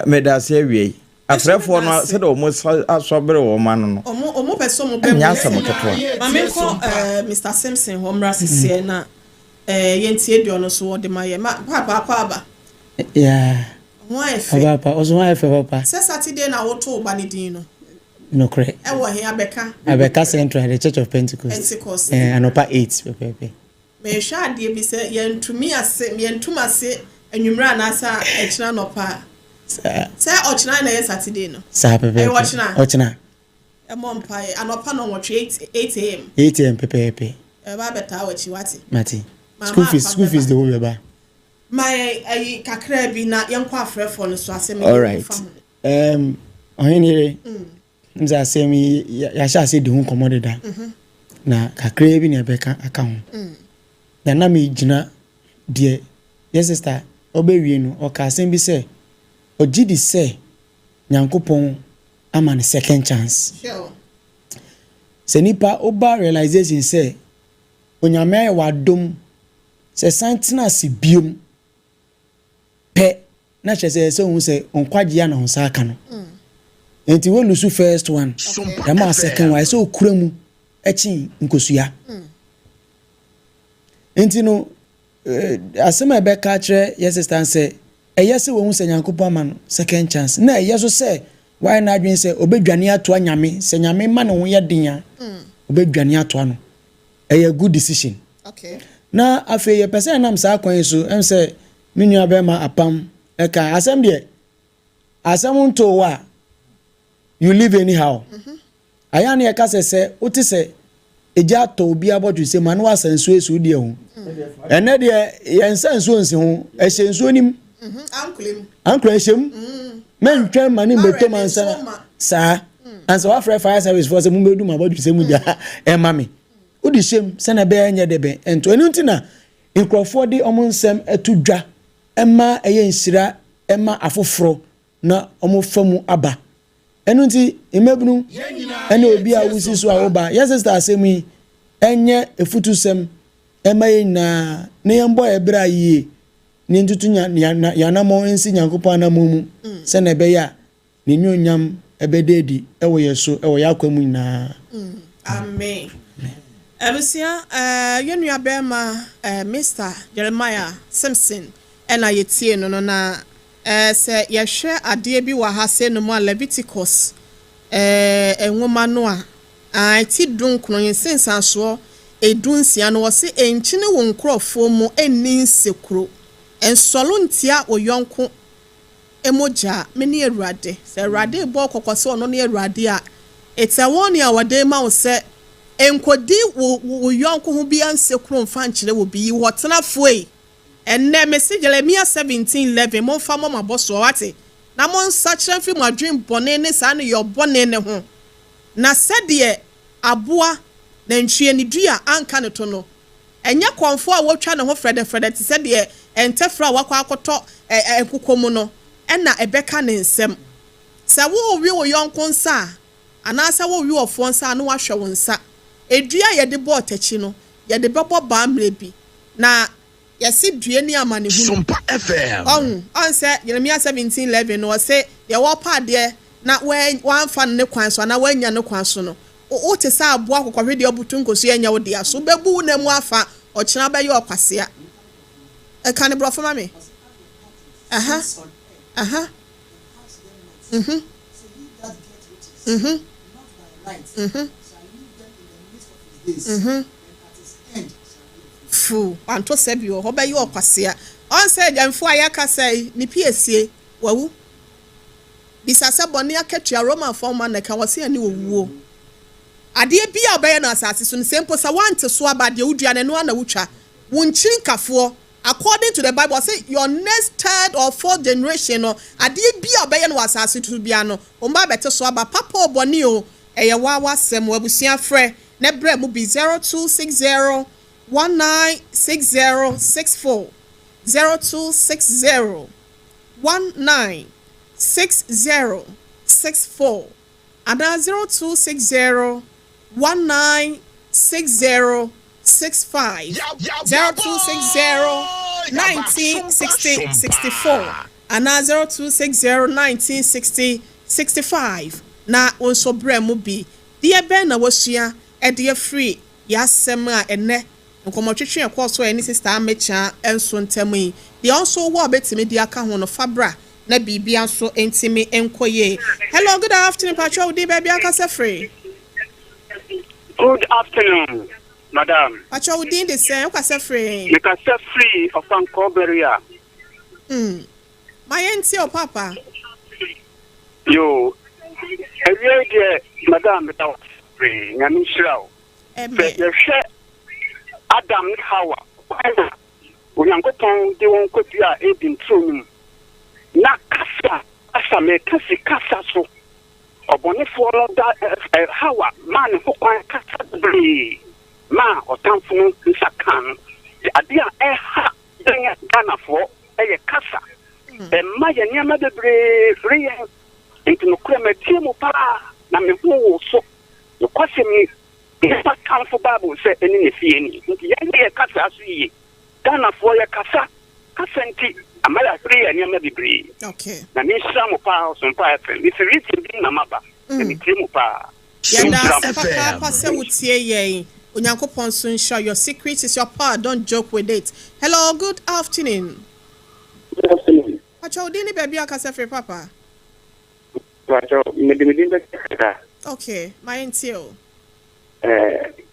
me da say wie afrefo no se da o mo asobere wo ma no omo person mo be nya sam keto ma me ko Mr Simpson ho mra sese na yentie dio no so wo de maye ma papa aba yeah why fe papa ozo why fe papa se Saturday na wo to ba ni din no no correct e wo he abeka Central the Church of Pentecost anopa 8 pepe me hwa ade bi se yentum ase anwumra na asa echina no pa se ochina na ye Saturday no sa pepe e ochina e mo mpa anopa no wo 8 am 8 am pepe e ba beta wachi wati mati school fees the whole ba my kakra bi na yenkwa afrefo no so ase me all right Oheneyere nza asemi ya sha se de hu komode da na kakra bi na beka aka ho na me gina de yes sister obewie no o ka asem bi se ogidi se nyankopon ama ne second chance sure se nipa oba realization se onyame wa dom se santina si biom pe na chese se hu se onkwaje ya na ho sa aka no enti we lusu first one dama second one so okura mu echi nkosua enti no asema be ka kire yes sister say eyese we hu se nyankopon ama no second chance na eyeso se why na adwen se obedwane ato anyame se nyame ma no ho ye den obedwane ato no a good decision okay na afi ye pese nam sa kwan so em se menu abema apam e kan asem de asem nto wa you live anyhow aya na ye ka se oti se eja to obi abodu se manu asanso esu de ho ene de ye nsanso nsi ho e hyenso nim anklem hyem men twa mani beto mansa sa ansa wa fire service for se mu bedu ma abodu se mu ja e mami udi hyem se na be enye de be ento enu ntina nkrofo de omonsem etudwa ema eye nsira ema afoforo na omofamu aba enu nti emebunu ene obi a wusi so awoba yes sister asemi enye efutusem ema ye na ne yembo ebra yie ni ntutu ya na mo ensi nyankopon na momu se na be ya ni nyonyam ebededi ewo yeso ewo yakwamu na amen Ebusia yenu abema Mr Jeremiah Simpson ena yetie no na se yehwe ade bi wa ha se no mo Leviticus enwoma no a ti dunkuno yensensanso edunsia no wose enchine wo nkrofo mu eni nsekuro ensolo ntia oyonko emoja meni Awurade se Awurade bo kokose ono ne Awurade a etawoni a wade ma wo se enkodi wo yonko ho bi ansekuro mfa nkyere wo bi wotena foi enne message Jeremiah 17:11 mo fa mo maboso wate na mo nsakyerɛ fi mo adwen bone ne sa ne yo bone ne ho na sɛdeɛ aboa na ntwie ne dua anka ne to no enye konfo a wotwa ne ho frede ti sɛdeɛ entefra wakɔ akɔtɔ ekokomu no ɛna ebeka ne nsɛm sɛ wo wi wo yonko nsa ana sɛ wo wi wo fo nsa na wahwɛ wo nsa edua ye de bɔ tachi no ye de bɛbɔ baamre bi na yesi due ni amane hu Sompa FM on say Jeremiah 17:11 no say ye wo pa de na wan fa ne kwan so na wanya ne kwan so no o te sa abo akokɔhwe de obutu nkoso enya wo de aso bebu na mu afa ɔkyena bɛyɛ ɔkwasea e kan ne brofo ma me Mhm. Right. Mhm. Shall leave them in the midst of his days. Mhm. And at his end shall Fu anto sɛ bi wɔ hɔ bɛyɛ ɔkwasea ɔn sɛ agyamfo a yɛaka sɛ ne piesie wawu bisa sɛ bɔne akatua romanfoɔ ma nɛka wɔ se ani wɔwuo adeɛ bi a ɔbɛyɛ no asase so no sɛ mpo sɛ woante so aba deɛ wodua no ɛno ana wotwa wo nkyi nkafoɔ according to the bible say your next third or fourth generation no adeɛ bi a ɔbɛyɛ no wɔ asase to bia no ɔmba bɛte so aba papa ɔbɔne o ɛyɛ wawa asɛm wɔ abusua frɛ ne brɛ mu bi 0260 196064 0260 196064 anaa 0260 196065 0260 196064 anaa 0260 196065 na nso brɛ mu bi deɛ bɛn na wasua ɛde afiri yɛasɛm a ɛnɛ nkɔmmɔtwetwe ɛkɔɔ so ɛne sister amecha nso ntam yi deɛ nso wɔ a bɛtumi de aka ho no fabra na biribia nso ntimi nkɔ yie. Hello, good afternoon patro di baabi akasa free. Good afternoon, madam. Patro di de sɛ akasa free. Mekasa free of Ankoberia. My auntie or papa. Yo, every day, madam, without free, Yamin Shrow. The chef Adam Hawa. Uyankopon, they won't copy our aid in true. Na kasa me kasi kasa so. Obone for that Hawa, man who can kasa bre. Ma otamfunu nsakan. The idea ha Ghana for a kasa. Ma ya nyama de bre into no kura me tie mu pa na me hu so. Yo kwase mi Ipa kanfo Bible say eni ne fie ni. Nti ye kasa aso yi. Ghana for ye kasa nti amala free ani ama bibiri. Okay. Na me hira mo pa Sompa FM. Me firi ti bi na maba. Na me tie mo pa. Yada papa se wutie ye. Onyankopon so ensure your secret is your power. Don't joke with it. Hello, good afternoon. Good afternoon. Pacho di ni baby akasa free papa. Pacho me be ka. Okay, my auntie o.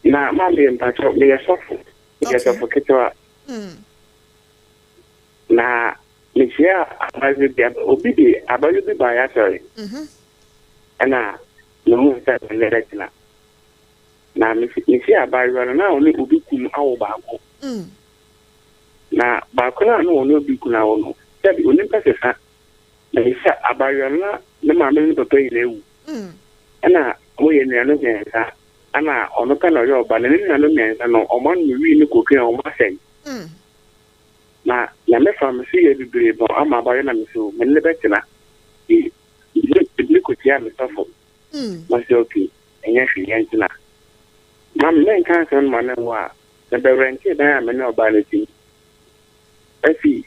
Na mambe mpacho me yesofo. Yesofo kitwa. Na nisia abazi bia obi bi abazi bi ba ya sorry. Ana no mu ta leretina. Na nisia abazi na oni obi kum awo baako. Na baako na no oni obi kum awo no. Tabi oni pese sa. Na nisia abazi na ne ma me papa yi lewu. Ana mo ye nua no nyensa. Ana ono ka na yo ba ne nua no nyensa no omo no wi ni kokin omo asɛn. Na ya me fam si ye bibire bon ama ba ye na me so me le betina e ko tia me sofo ma se okay enya hwe yan tina ma me kan san ma na wa na be renti da ya me na oba na ti afi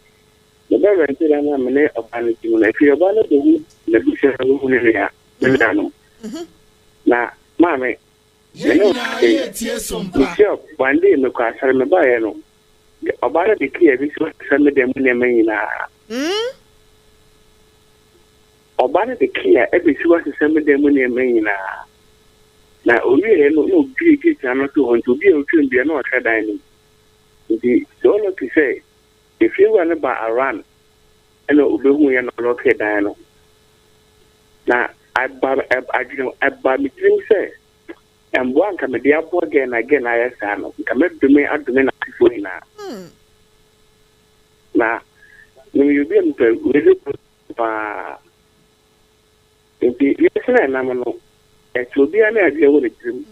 na be renti da na me na oba na ti na fi oba na do na bi se ru ne ya me da no na ma me no tie Sompa bande me kwa sare me ba ye no Obara de kia bi so send them ne menina. Obara de kia e bi so send them ne menina. Na owie no bi ki tano to on to bi o twin bi na o tradan ni. Ndi so no to say if you want to around and obehu ye no lo ke dan no. Na agba mi dream say and one can be up again I san come to me at the minute na na you be really pa yes na no e to be an idea with dream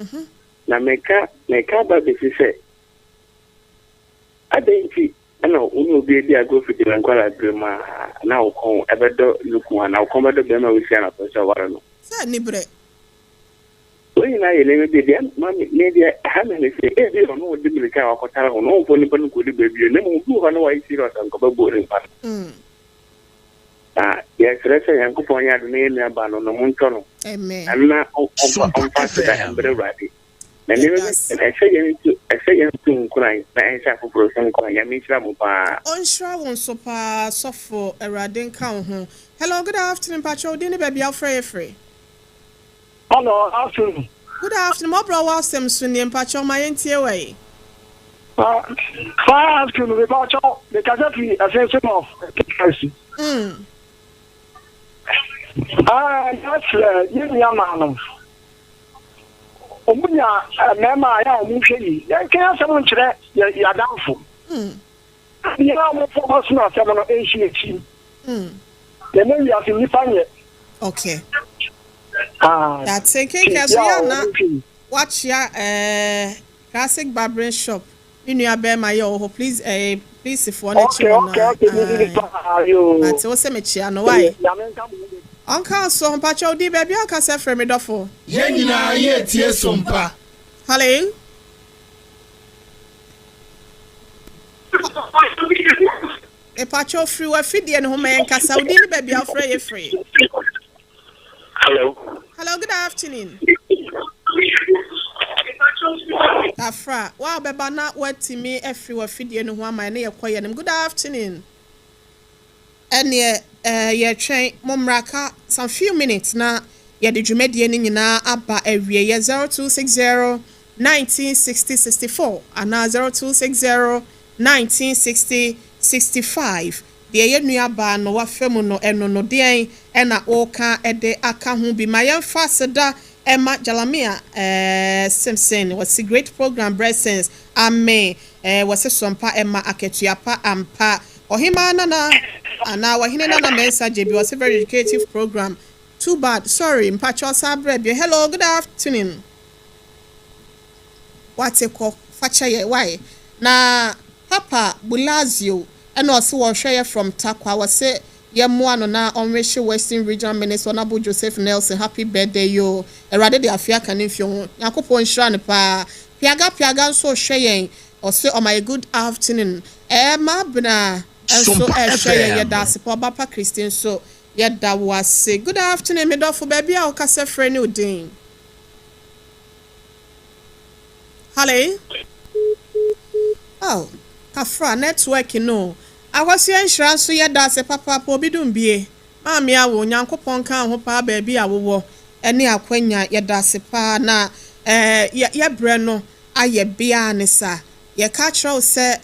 na meka ba be say adenti ana unu be dia go fit the nkwala dream na o kon ebedo luku na o kon bedo be ma we see na so wara no sa ni bre When I let me mammy, maybe I haven't said, hey, don't know what the American or Cotal or no one could be baby, and then who are no I see us and cover boarding. Yes, let's say Uncle Ponya, the name of Ban on the Montono. Amen. I'm not on faster than very ready. And I say to crying, I shall for some coin, I mean, Tramupa. On Shroud Sopa, Sofo, a Radin Count. Hello, good afternoon, Patrol. Dinner baby, I'll free. Hello, afternoon. Good afternoon. Mọ́borọ̀ Asem so ni mpacho ma yentie we. Fine afternoon. We got the Kazafi assessment of KFC. That's young man. Omunya mema ya omuhwe yi. Ya kan asem nkyere ya danfo. Ya mo focus na asem no ehie echi. Ya no ya fi nipa nye. Okay. That's okay. Kazuya watch ya classic barbering shop. You know about my yo. Please if one okay. That's what's me chia no why. Uncle so mpacho di baby aka se frame me dofo. Ye nyina ye tie sompa. Hello. Pacho free wa fidie no homa en kasa odi ni baby afra ye free. Hello. Hello, good afternoon. Afra, wow, beba na wati me every wa fidie no ho ama na ye koye nem. Good afternoon. Ye train momraka some few minutes na ye de dwumedie ni nyina aba awie ye 0260 1960 64 ana 0260 1960 65. The ye nuaba no wafemu no eno no den ena oka ede aka ho bi mayen faseda Emma Jalamia Simpson was a great program blessings amen was a Sompa Emma Aketuapa ampa ohima nana ana wahine nana message bi was a very educative program. Too bad, sorry, mpacho sabre. Hello, good afternoon. What's it called? Fachaye why na Papa Bulazio and also was share from Takwa was say ye moano na onreshe Western Regional Minister Honorable Joseph Nelson. Happy birthday yo. Erade de afia kanifio. Yakopon shra ne pa. Piaga so share or say oh my good afternoon. Ma bna so share ye da support Papa Christian so ye da was say good afternoon me do for baby a okase frɛ ne odin. Hello. Oh, Kafra network no. Awasi enhira so ye da se papa obi dum bie. Maami awo nyankopon kan ho pa baabi awowo ene akwanya ye da se pa na ye bre no aye bia ne sa. Ye ka kro se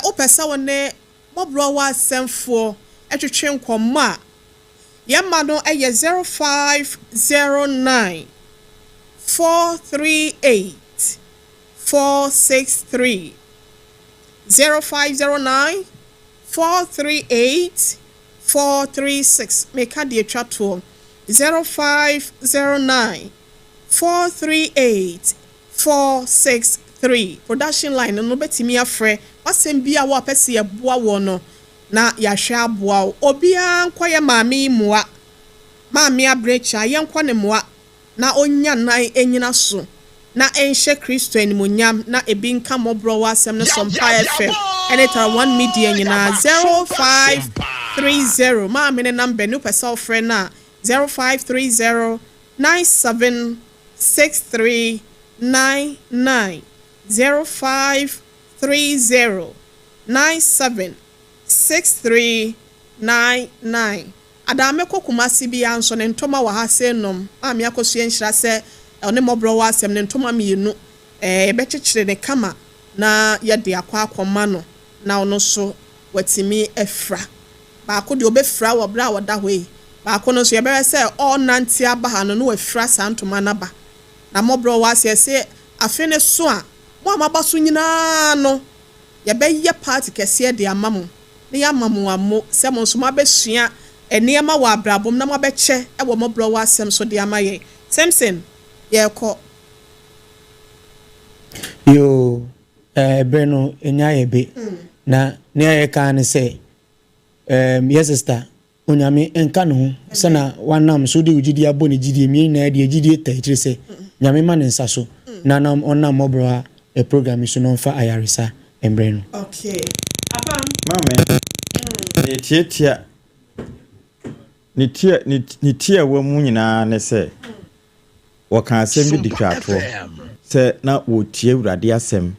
opesa wone Mọ́borọ̀ Asemfo etwetwe nkomma a ye ma no eye 0509 438 463 0509 438 436 make a dear chat to 0509 438 463 production line no betimi afre wasem bia wo apese ye boa wo no na ya hwe aboa obia nkoye maami moa maami abrecha ye nkwa ne moa na onya nan enyina so na enhye Kristo animonyam na ebi nka Mọ́borọ̀ Asem ne Sompa FM eneta 1 media nyina 0530 maami ne number no person friend na 0530 976399 0530 976399 adame kokumasi bi anso ne ntoma wa ha se nom maami akoso enhyira se one Mọ́borọ̀ Asem ne ntoma mienu bekyekire ne kama na ye de akwa no na ono so watimi efra ba ko de obefra wo bra woda hoyi ba ko no so ye bere se all nanti abaha no no wafra santoma na ba na Mọ́borọ̀ Asem se afe ne so a mo amaba so nyina no ye be ye party kese de amamu ne ya amamu amo se mo so mabesua eniema wa abrabom na mabeche e wo Mọ́borọ̀ Asem so de amaye Simpson ye ko yo Breno Enyayebe na ne ye kan say yes sister onyame enka no ho sana wanam so de ugidi aboni gidi mi na de gidi tayire say nyame ma ne nsa so na nam onam Mọ́borọ̀ a program so no fa ayaresa Breno okay abam mama ni tia wa mu nyina ne say waka asem bi ditwato se na wotie Awurade asem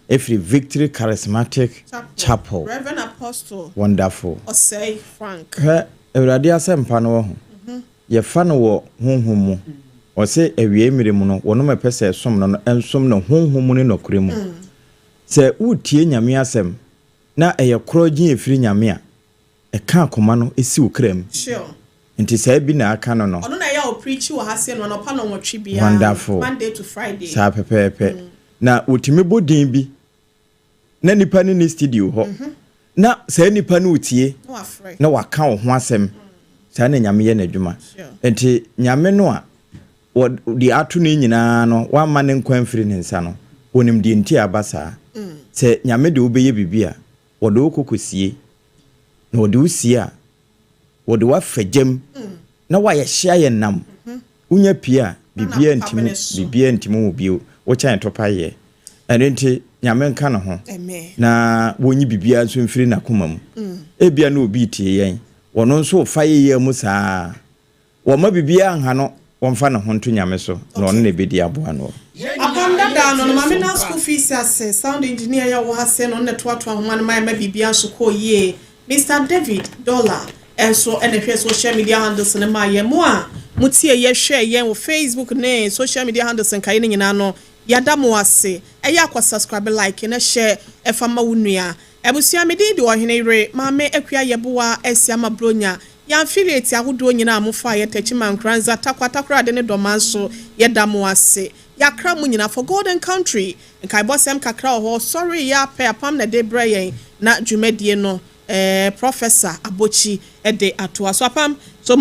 every Victory Charismatic Chapel Reverend Apostle wonderful Osei Frank Awurade asem pa no ho ye fa no wo honhom mu ɔse awie mmere mu no wɔno mepɛ sɛ som no ensom no honhom ne nokure mu sɛ wotie nyame asɛm na ɛyɛ korɔgye efiri nyame a ɛka akoma no esi wo kram sure nti sɛ bi na aka no ɔno na ya o preach wo ha se no no pa no nwotwe bia wonderful Monday to Friday saa pepepe na wotimi bodin bi na nipa ne studio hɔ na sɛ nipa no utie na waka wo ho asɛm saa na nyame yɛ n'adwuma nti nyame no a di ato no nyinaa no wa ma ne nkwan firi ne nsa no onim di nti abasa sɛ nyame de obeye bibia wɔde okokosie na wɔde usie a wɔde wa fagyam na wa yɛ hia yɛ nam unya pia bibia ntimi wo bio wo kyan topa yɛ ɛno nti nyame nka no ho na wonyi bibia nso mfiri na koma mu ebia na obi tie yɛn wɔno nso fa yɛ mu saa wɔma bibia nha no wɔmfa no ho nto nyame so na ɔno na bedi aboa no apanda da no mama na school fees ase sound engineer ya wo ha se no ne to ahoma no ma bibia nso kɔ yie Mr. David Dollar enso hwɛ social media handles ne ma yɛ mo a mutie yɛ hwɛ yɛn wo Facebook ne social media handles nkae ne nyina no yada mo ase ɛyɛ subscribe like na share ɛfama wo nua ebusua me di Oheneyere Mame Akua Yeboa Asiama bronya ya affiliate ahodo nyina amofa yɛ tachima nkranza takwatakra de ne domanso yada mo ase yakra mu nyina for golden country nkae bosem kakra ho sorry ya pe apam na de brɛ na dwumadie no Professor Abochi de atoa so apam so